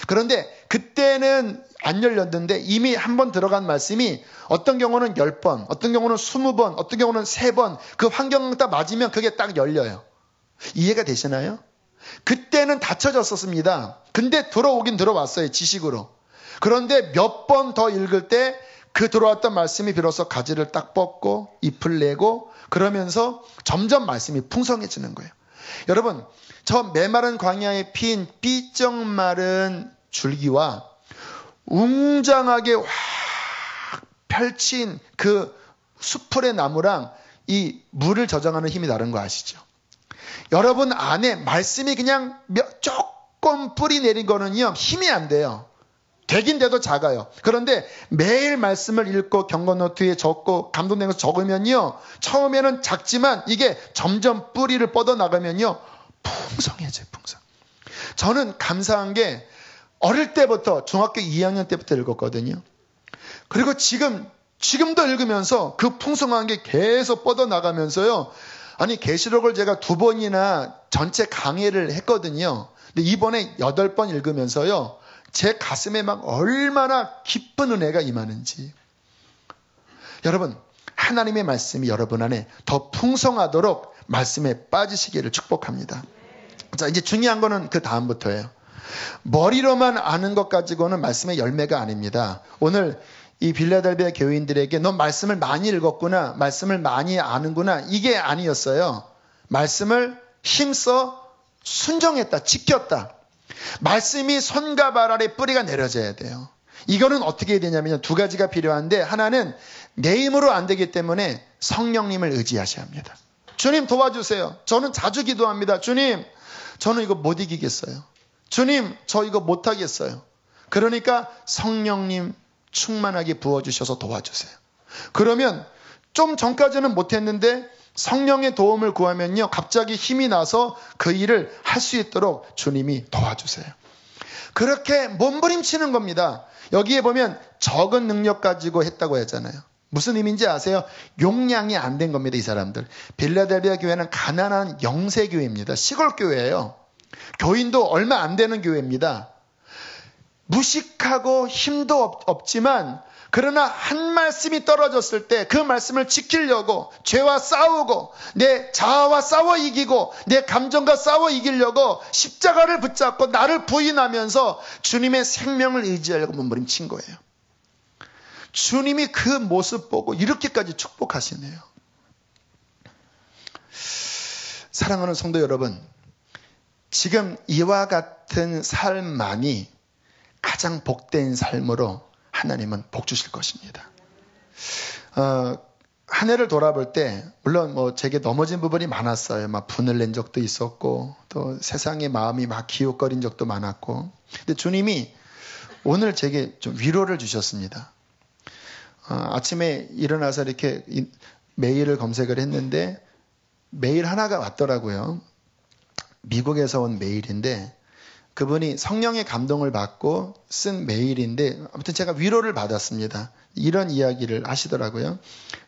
그런데 그때는 안 열렸는데 이미 한 번 들어간 말씀이 어떤 경우는 10번, 어떤 경우는 20번, 어떤 경우는 3번 그 환경 딱 맞으면 그게 딱 열려요. 이해가 되시나요? 그때는 닫혀졌었습니다. 근데 들어오긴 들어왔어요, 지식으로. 그런데 몇 번 더 읽을 때 그 들어왔던 말씀이 비로소 가지를 딱 뻗고 잎을 내고 그러면서 점점 말씀이 풍성해지는 거예요. 여러분, 저 메마른 광야에 핀 삐쩍 마른 줄기와 웅장하게 확 펼친 그 수풀의 나무랑 이 물을 저장하는 힘이 다른 거 아시죠? 여러분 안에 말씀이 그냥 조금 뿌리 내린 거는요, 힘이 안 돼요. 되긴 돼도 작아요. 그런데 매일 말씀을 읽고 경건노트에 적고 감동된 거 적으면요, 처음에는 작지만 이게 점점 뿌리를 뻗어나가면요, 풍성해져요, 풍성. 저는 감사한 게 어릴 때부터 중학교 2학년 때부터 읽었거든요. 그리고 지금도 읽으면서 그 풍성한 게 계속 뻗어나가면서요. 아니, 계시록을 제가 2번이나 전체 강의를 했거든요. 근데 이번에 8번 읽으면서요, 제 가슴에 막 얼마나 기쁜 은혜가 임하는지. 여러분, 하나님의 말씀이 여러분 안에 더 풍성하도록 말씀에 빠지시기를 축복합니다. 자, 이제 중요한 거는 그 다음부터예요. 머리로만 아는 것 가지고는 말씀의 열매가 아닙니다. 오늘 이 빌라델비아 교인들에게 너 말씀을 많이 읽었구나, 말씀을 많이 아는구나, 이게 아니었어요. 말씀을 힘써 순종했다, 지켰다. 말씀이 손과 발 아래 뿌리가 내려져야 돼요. 이거는 어떻게 해야 되냐면 2가지가 필요한데, 하나는 내 힘으로 안 되기 때문에 성령님을 의지하셔야 합니다. 주님 도와주세요. 저는 자주 기도합니다. 주님, 저는 이거 못 이기겠어요. 주님, 저 이거 못 하겠어요. 그러니까 성령님 충만하게 부어주셔서 도와주세요. 그러면 좀 전까지는 못했는데 성령의 도움을 구하면요, 갑자기 힘이 나서 그 일을 할 수 있도록 주님이 도와주세요. 그렇게 몸부림치는 겁니다. 여기에 보면 적은 능력 가지고 했다고 했잖아요. 무슨 의미인지 아세요? 용량이 안 된 겁니다, 이 사람들. 빌라델비아 교회는 가난한 영세교회입니다. 시골교회예요. 교인도 얼마 안 되는 교회입니다. 무식하고 힘도 없지만, 그러나 한 말씀이 떨어졌을 때 그 말씀을 지키려고 죄와 싸우고 내 자아와 싸워 이기고 내 감정과 싸워 이기려고 십자가를 붙잡고 나를 부인하면서 주님의 생명을 의지하려고 몸부림친 거예요. 주님이 그 모습 보고 이렇게까지 축복하시네요. 사랑하는 성도 여러분, 지금 이와 같은 삶만이 가장 복된 삶으로 하나님은 복 주실 것입니다. 한 해를 돌아볼 때 물론 뭐 제게 넘어진 부분이 많았어요. 막 분을 낸 적도 있었고 또 세상의 마음이 막 기웃거린 적도 많았고, 근데 주님이 오늘 제게 좀 위로를 주셨습니다. 아침에 일어나서 이렇게 메일을 검색을 했는데 메일 하나가 왔더라고요. 미국에서 온 메일인데 그분이 성령의 감동을 받고 쓴 메일인데, 아무튼 제가 위로를 받았습니다. 이런 이야기를 하시더라고요.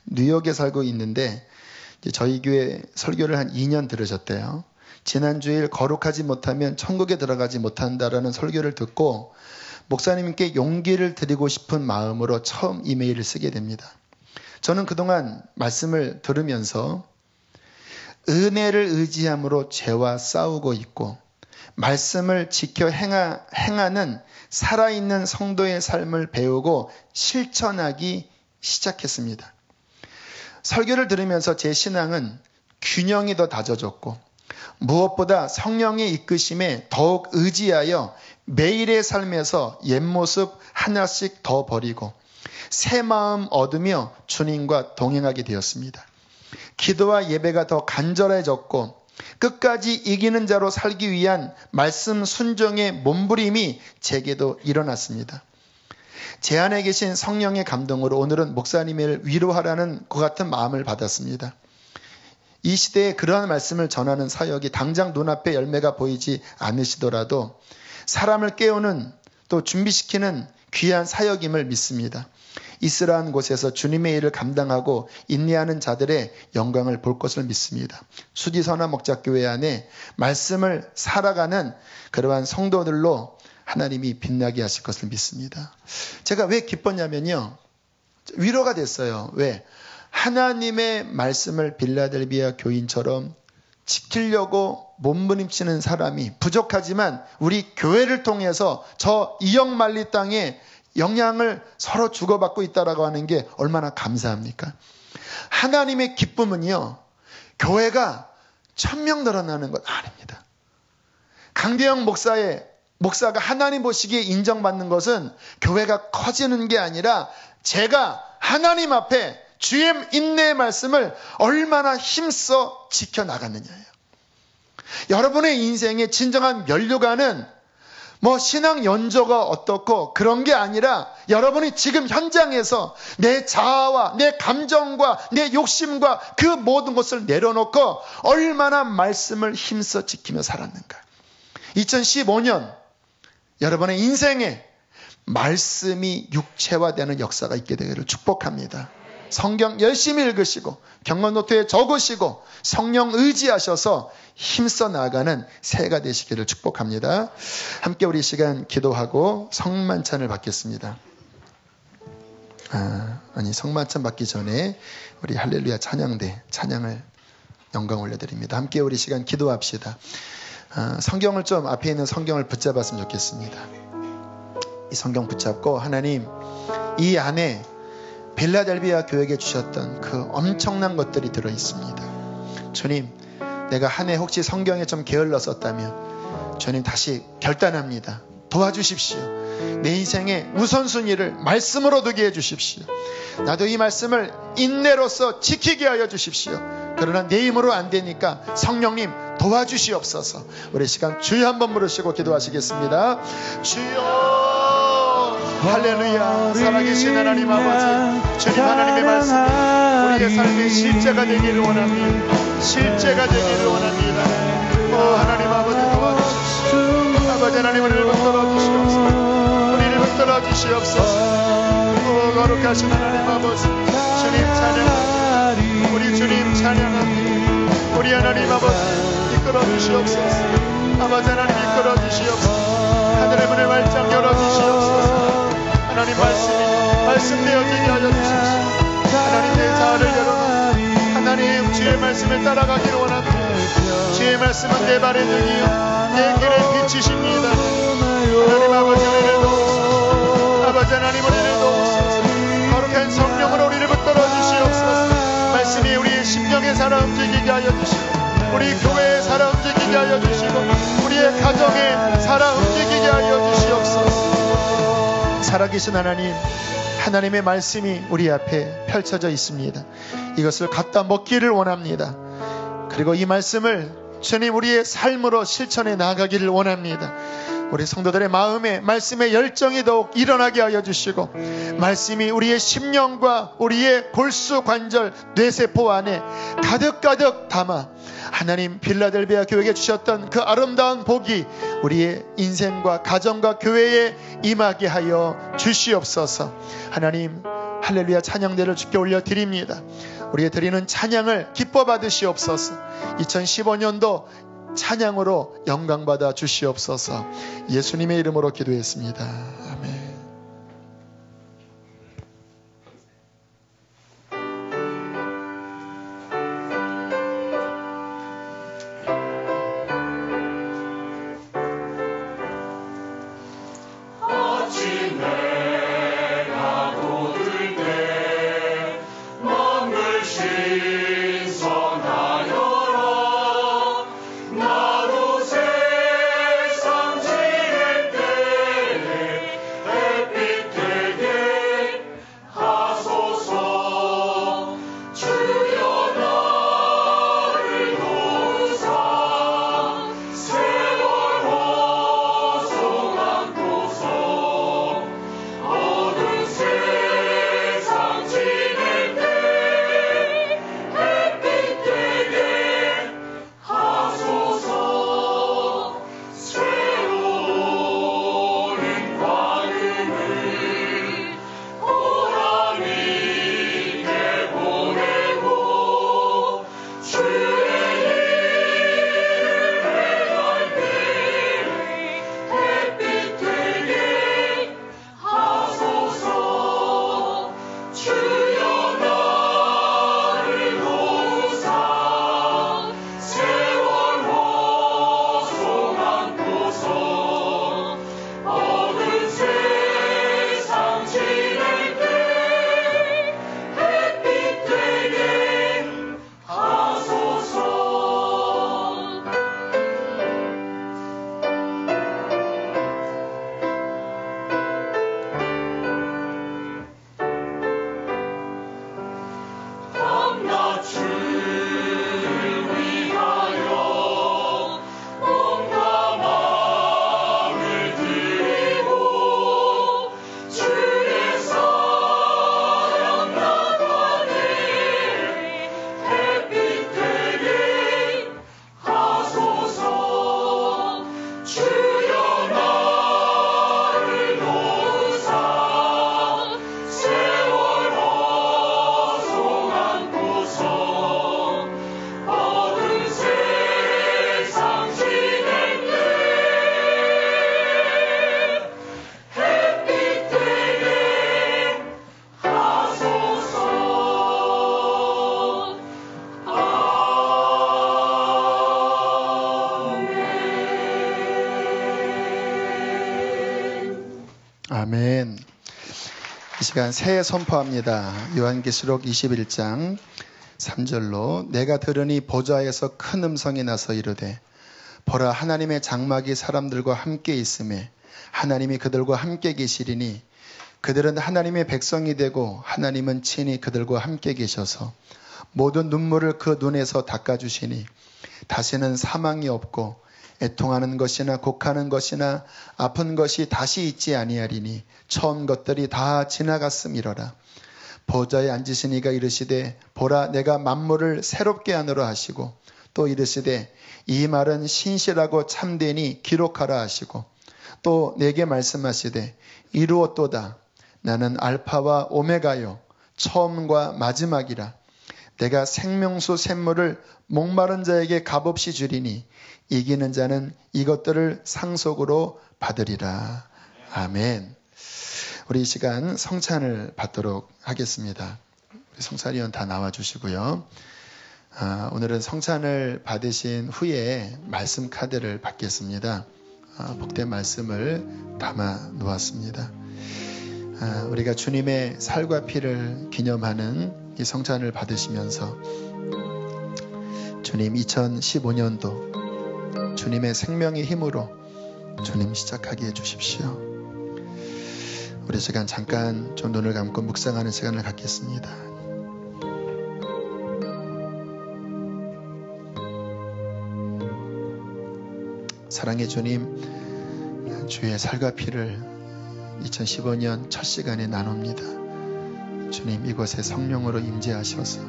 뉴욕에 살고 있는데 이제 저희 교회 설교를 한 2년 들으셨대요. 지난주일 거룩하지 못하면 천국에 들어가지 못한다라는 설교를 듣고 목사님께 용기를 드리고 싶은 마음으로 처음 이메일을 쓰게 됩니다. 저는 그동안 말씀을 들으면서 은혜를 의지함으로 죄와 싸우고 있고 말씀을 지켜 행하는 살아있는 성도의 삶을 배우고 실천하기 시작했습니다. 설교를 들으면서 제 신앙은 균형이 더 다져졌고 무엇보다 성령의 이끄심에 더욱 의지하여 매일의 삶에서 옛 모습 하나씩 더 버리고 새 마음 얻으며 주님과 동행하게 되었습니다. 기도와 예배가 더 간절해졌고 끝까지 이기는 자로 살기 위한 말씀 순종의 몸부림이 제게도 일어났습니다. 제 안에 계신 성령의 감동으로 오늘은 목사님을 위로하라는 것 같은 마음을 받았습니다. 이 시대에 그러한 말씀을 전하는 사역이 당장 눈앞에 열매가 보이지 않으시더라도 사람을 깨우는 또 준비시키는 귀한 사역임을 믿습니다. 이스라한 곳에서 주님의 일을 감당하고 인내하는 자들의 영광을 볼 것을 믿습니다. 수지선한 목자교회 안에 말씀을 살아가는 그러한 성도들로 하나님이 빛나게 하실 것을 믿습니다. 제가 왜 기뻤냐면요. 위로가 됐어요. 왜? 하나님의 말씀을 빌라델비아 교인처럼 지키려고 몸부림치는 사람이 부족하지만 우리 교회를 통해서 저 이역만리 땅에 영향을 서로 주고받고 있다라고 하는 게 얼마나 감사합니까? 하나님의 기쁨은요, 교회가 1000명 늘어나는 것 아닙니다. 강대영 목사가 하나님 보시기에 인정받는 것은 교회가 커지는 게 아니라 제가 하나님 앞에 주의 인내의 말씀을 얼마나 힘써 지켜나갔느냐예요. 여러분의 인생의 진정한 면류관은 신앙 연조가 어떻고 그런 게 아니라 여러분이 지금 현장에서 내 자아와 내 감정과 내 욕심과 그 모든 것을 내려놓고 얼마나 말씀을 힘써 지키며 살았는가. 2015년 여러분의 인생에 말씀이 육체화되는 역사가 있게 되기를 축복합니다. 성경 열심히 읽으시고 경건노트에 적으시고 성령 의지하셔서 힘써 나아가는 새해가 되시기를 축복합니다. 함께 우리 시간 기도하고 성만찬을 받겠습니다. 성만찬 받기 전에 우리 할렐루야 찬양대 찬양을 영광 올려드립니다. 함께 우리 시간 기도합시다. 성경을 좀 앞에 있는 성경을 붙잡았으면 좋겠습니다. 이 성경 붙잡고 하나님 이 안에 빌라델비아 교회에게 주셨던 그 엄청난 것들이 들어있습니다. 주님, 내가 한 해 혹시 성경에 좀 게을렀었다면 주님 다시 결단합니다. 도와주십시오. 내 인생의 우선순위를 말씀으로 두게 해주십시오. 나도 이 말씀을 인내로서 지키게 하여 주십시오. 그러나 내 힘으로 안 되니까 성령님 도와주시옵소서. 우리 시간 주여 한번 부르시고 기도하시겠습니다. 주여 할렐루야. 살아계신 하나님 아버지, 주님 하나님의 말씀 우리의 삶의 실제가 되기를 원합니다. 실제가 되기를 원합니다. 하나님 아버지 도와주십시오. 아버지 하나님 우리를 붙들어 주시옵소서. 우리를 붙들어 주시옵소서. 거룩하신 하나님 아버지, 주님 찬양합니다. 우리 주님 찬양합니다. 우리 하나님 아버지 이끌어 주시옵소서. 아버지 하나님 이끌어 주시옵소서. 하늘의 문을 활짝 열어 주시옵소서. 하나님 말씀 되어지게 하여 주십시오. 하나님 내 자아를 열어놓고 하나님 주의 말씀을 따라가기를 원합니다. 주의 말씀은 내 발의 등이요 내 길의 빛이십니다. 하나님 아버지 우리를 도우소서. 아버지 하나님 우리를 도우소서. 거룩한 성령으로 우리를 붙들어 주시옵소서. 말씀이 우리의 심령에 살아 움직이게 하여 주시고 우리 교회에 살아 움직이게 하여 주시고 우리의 가정에 살아 움직이게 하여 주시옵소서. 살아계신 하나님, 하나님의 말씀이 우리 앞에 펼쳐져 있습니다. 이것을 갖다 먹기를 원합니다. 그리고 이 말씀을 주님 우리의 삶으로 실천해 나가기를 원합니다. 우리 성도들의 마음에 말씀의 열정이 더욱 일어나게 하여 주시고 말씀이 우리의 심령과 우리의 골수 관절 뇌세포 안에 가득가득 담아 하나님 빌라델비아 교회에게 주셨던 그 아름다운 복이 우리의 인생과 가정과 교회에 임하게 하여 주시옵소서. 하나님 할렐루야 찬양대를 주께 올려드립니다. 우리의 드리는 찬양을 기뻐 받으시옵소서. 2015년도 찬양으로 영광받아 주시옵소서. 예수님의 이름으로 기도했습니다. 아멘. 아멘. 이 시간 새해 선포합니다. 요한계시록 21장 3절로 내가 들으니 보좌에서 큰 음성이 나서 이르되 보라 하나님의 장막이 사람들과 함께 있으매 하나님이 그들과 함께 계시리니 그들은 하나님의 백성이 되고 하나님은 친히 그들과 함께 계셔서 모든 눈물을 그 눈에서 닦아주시니 다시는 사망이 없고 애통하는 것이나 곡하는 것이나 아픈 것이 다시 있지 아니하리니 처음 것들이 다 지나갔음이로라. 보좌에 앉으신 이가 이르시되 보라 내가 만물을 새롭게 하노라 하시고 또 이르시되 이 말은 신실하고 참되니 기록하라 하시고 또 내게 말씀하시되 이루었도다. 나는 알파와 오메가요 처음과 마지막이라. 내가 생명수 샘물을 목마른 자에게 값없이 주리니 이기는 자는 이것들을 상속으로 받으리라. 아멘. 우리 이 시간 성찬을 받도록 하겠습니다. 성찬위원 다 나와주시고요. 오늘은 성찬을 받으신 후에 말씀 카드를 받겠습니다. 복된 말씀을 담아 놓았습니다. 우리가 주님의 살과 피를 기념하는 이 성찬을 받으시면서 주님 2015년도 주님의 생명의 힘으로 주님 시작하게 해주십시오. 우리 시간 잠깐 좀 눈을 감고 묵상하는 시간을 갖겠습니다. 사랑의 주님, 주의 살과 피를 2015년 첫 시간에 나눕니다. 주님 이곳에 성령으로 임재하셔서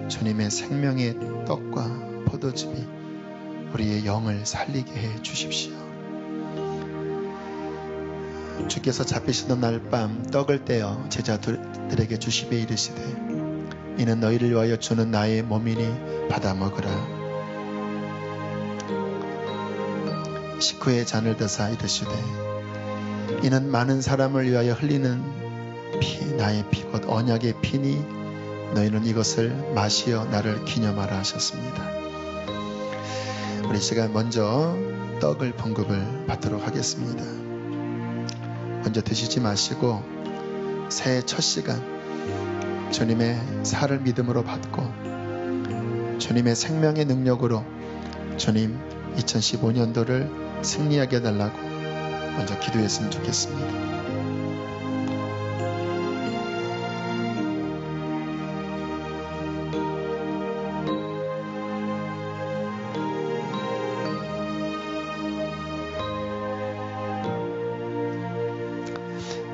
주님의 생명의 떡과 포도즙이 우리의 영을 살리게 해 주십시오. 주께서 잡히시던 날 밤 떡을 떼어 제자들에게 주시되 이르시되 이는 너희를 위하여 주는 나의 몸이니 받아 먹으라. 식후에 잔을 드사 이르시되 이는 많은 사람을 위하여 흘리는 피 나의 피 곧 언약의 피니 너희는 이것을 마시어 나를 기념하라 하셨습니다. 우리 시간 먼저 떡을 봉급을 받도록 하겠습니다. 먼저 드시지 마시고 새해 첫 시간 주님의 살을 믿음으로 받고 주님의 생명의 능력으로 주님 2015년도를 승리하게 해달라고 먼저 기도했으면 좋겠습니다.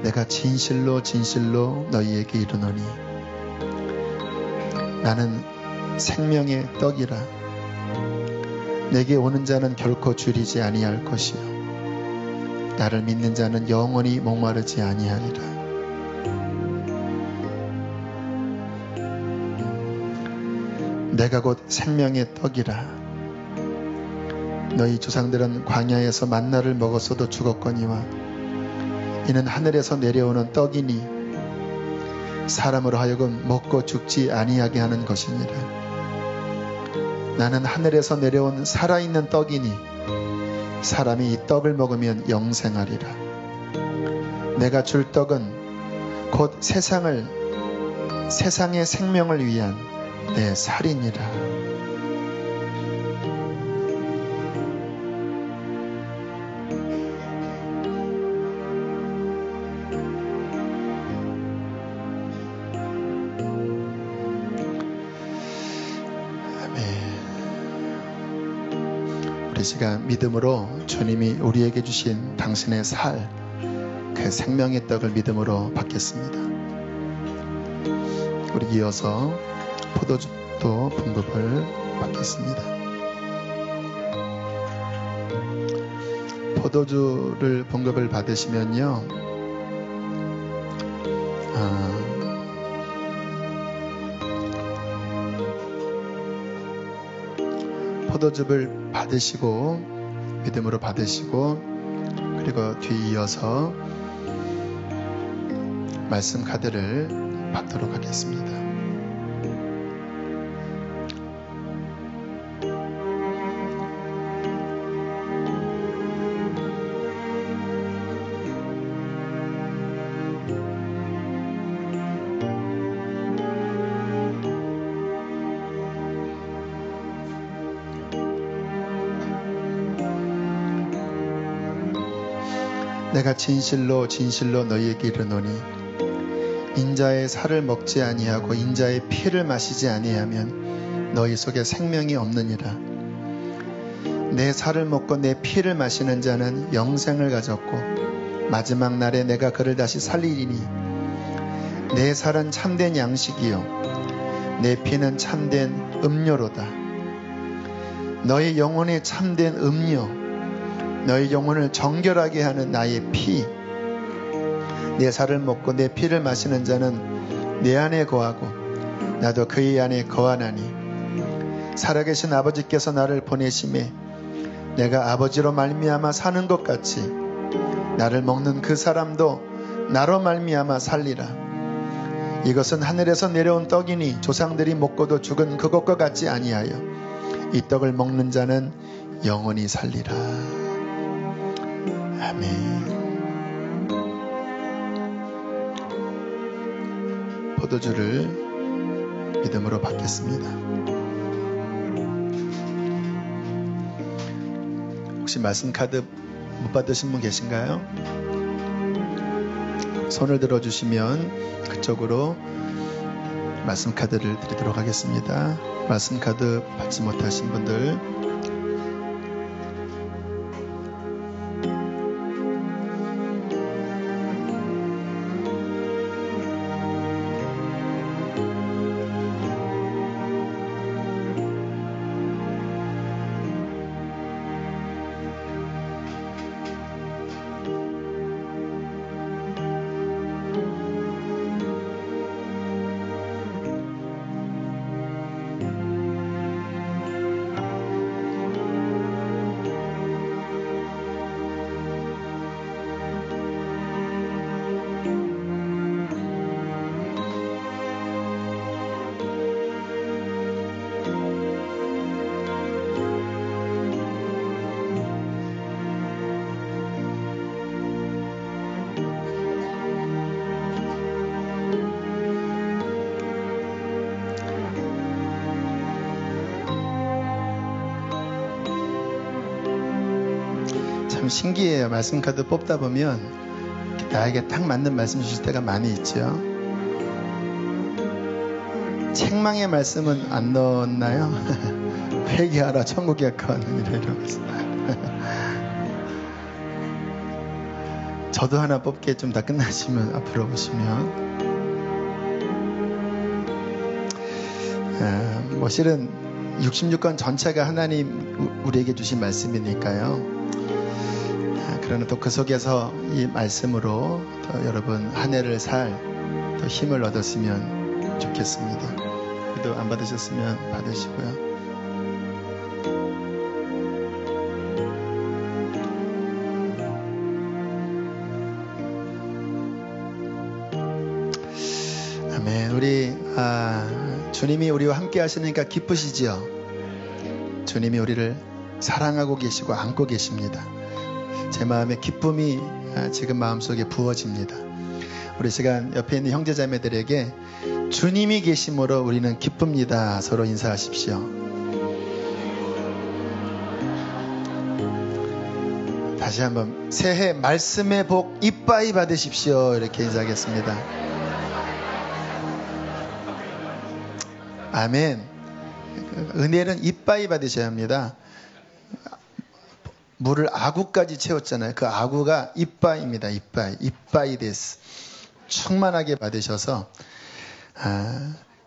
내가 진실로 진실로 너희에게 이르노니 나는 생명의 떡이라 내게 오는 자는 결코 줄이지 아니할 것이요 나를 믿는 자는 영원히 목마르지 아니하리라. 내가 곧 생명의 떡이라. 너희 조상들은 광야에서 만나를 먹었어도 죽었거니와 이는 하늘에서 내려오는 떡이니 사람으로 하여금 먹고 죽지 아니하게 하는 것이니라. 나는 하늘에서 내려온 살아있는 떡이니 사람이 이 떡을 먹으면 영생하리라. 내가 줄 떡은 곧 세상의 생명을 위한 내 살이니라. 이 시간 믿음으로 주님이 우리에게 주신 당신의 살, 그 생명의 떡을 믿음으로 받겠습니다. 우리 이어서 포도주도 봉급을 받겠습니다. 포도주를 봉급을 받으시면요, 포도즙을 받으시고 믿음으로 받으시고 그리고 뒤이어서 말씀 카드를 받도록 하겠습니다. 내가 진실로 진실로 너희에게 이르노니 인자의 살을 먹지 아니하고 인자의 피를 마시지 아니하면 너희 속에 생명이 없느니라. 내 살을 먹고 내 피를 마시는 자는 영생을 가졌고 마지막 날에 내가 그를 다시 살리리니 내 살은 참된 양식이요 내 피는 참된 음료로다. 너희 영혼이 참된 음료, 너희 영혼을 정결하게 하는 나의 피, 내 살을 먹고 내 피를 마시는 자는 내 안에 거하고 나도 그의 안에 거하나니 살아계신 아버지께서 나를 보내심에 내가 아버지로 말미암아 사는 것 같이 나를 먹는 그 사람도 나로 말미암아 살리라. 이것은 하늘에서 내려온 떡이니 조상들이 먹고도 죽은 그것과 같지 아니하여 이 떡을 먹는 자는 영원히 살리라. 아멘. 포도주를 믿음으로 받겠습니다. 혹시 말씀 카드 못 받으신 분 계신가요? 손을 들어주시면 그쪽으로 말씀 카드를 드리도록 하겠습니다. 말씀 카드 받지 못하신 분들 참 신기해요. 말씀 카드 뽑다 보면 나에게 딱 맞는 말씀 주실 때가 많이 있죠. 책망의 말씀은 안 넣었나요? 회개하라 천국에 가까웠느니라 이러면서. 저도 하나 뽑게 좀 다 끝나시면 앞으로 오시면. 뭐 실은 66권 전체가 하나님 우리에게 주신 말씀이니까요. 그러나 또 그 속에서 이 말씀으로 더 여러분 한 해를 살 더 힘을 얻었으면 좋겠습니다. 기도 안 받으셨으면 받으시고요. 아멘. 우리 주님이 우리와 함께 하시니까 기쁘시지요? 주님이 우리를 사랑하고 계시고 안고 계십니다. 제 마음에 기쁨이 지금 마음속에 부어집니다. 우리 시간 옆에 있는 형제자매들에게 주님이 계심으로 우리는 기쁩니다. 서로 인사하십시오. 다시 한번 새해 말씀의 복 이빠이 받으십시오. 이렇게 인사하겠습니다. 아멘. 은혜는 이빠이 받으셔야 합니다. 물을 아구까지 채웠잖아요. 그 아구가 이빠이입니다. 이빠이 데스. 충만하게 받으셔서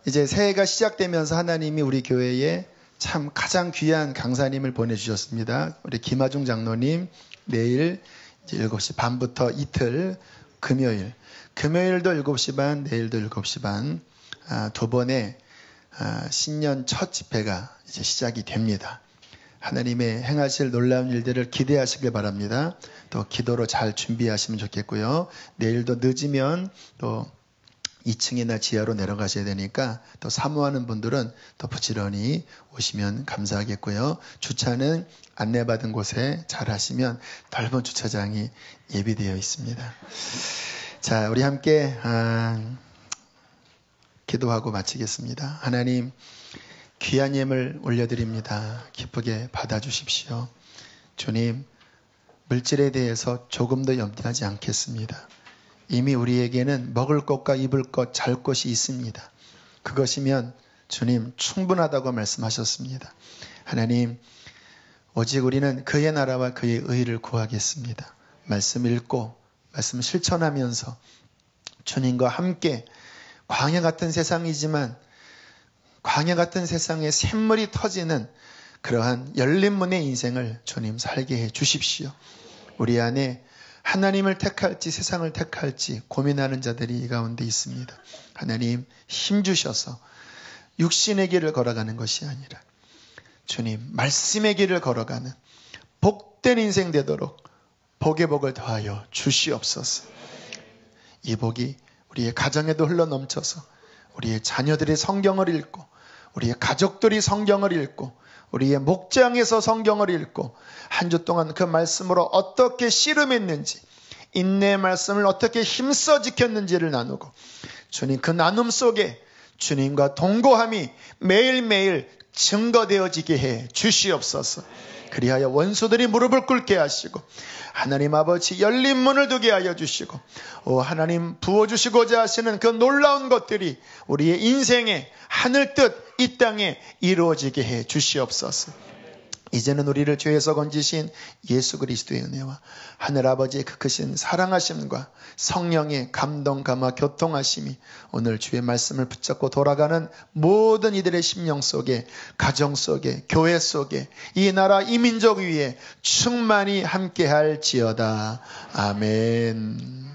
이제 새해가 시작되면서 하나님이 우리 교회에 참 가장 귀한 강사님을 보내주셨습니다. 우리 김하중 장로님 내일 이제 7시 반부터 이틀 금요일도 7시 반 내일도 7시 반 두 번의 신년 첫 집회가 이제 시작이 됩니다. 하나님의 행하실 놀라운 일들을 기대하시길 바랍니다. 또 기도로 잘 준비하시면 좋겠고요. 내일도 늦으면 또 2층이나 지하로 내려가셔야 되니까 또 사모하는 분들은 또 부지런히 오시면 감사하겠고요. 주차는 안내받은 곳에 잘 하시면 넓은 주차장이 예비되어 있습니다. 자, 우리 함께 기도하고 마치겠습니다. 하나님, 귀한 예물 올려드립니다. 기쁘게 받아주십시오. 주님, 물질에 대해서 조금도 염려하지 않겠습니다. 이미 우리에게는 먹을 것과 입을 것, 잘 것이 있습니다. 그것이면 주님 충분하다고 말씀하셨습니다. 하나님, 오직 우리는 그의 나라와 그의 의를 구하겠습니다. 말씀 읽고 말씀 실천하면서 주님과 함께 광야 같은 세상이지만 광야 같은 세상에 샘물이 터지는 그러한 열린 문의 인생을 주님 살게 해 주십시오. 우리 안에 하나님을 택할지 세상을 택할지 고민하는 자들이 이 가운데 있습니다. 하나님 힘 주셔서 육신의 길을 걸어가는 것이 아니라 주님 말씀의 길을 걸어가는 복된 인생 되도록 복의 복을 더하여 주시옵소서. 이 복이 우리의 가정에도 흘러넘쳐서 우리의 자녀들이 성경을 읽고 우리의 가족들이 성경을 읽고 우리의 목장에서 성경을 읽고 한 주 동안 그 말씀으로 어떻게 씨름했는지 인내의 말씀을 어떻게 힘써 지켰는지를 나누고 주님 그 나눔 속에 주님과 동거함이 매일매일 증거되어지게 해 주시옵소서. 그리하여 원수들이 무릎을 꿇게 하시고 하나님 아버지 열린 문을 두게 하여 주시고 하나님 부어주시고자 하시는 그 놀라운 것들이 우리의 인생에 하늘 뜻 이 땅에 이루어지게 해 주시옵소서. 이제는 우리를 죄에서 건지신 예수 그리스도의 은혜와 하늘아버지의 그 크신 사랑하심과 성령의 감동 감화 교통하심이 오늘 주의 말씀을 붙잡고 돌아가는 모든 이들의 심령 속에 가정 속에 교회 속에 이 나라 이 민족 위에 충만히 함께할지어다. 아멘.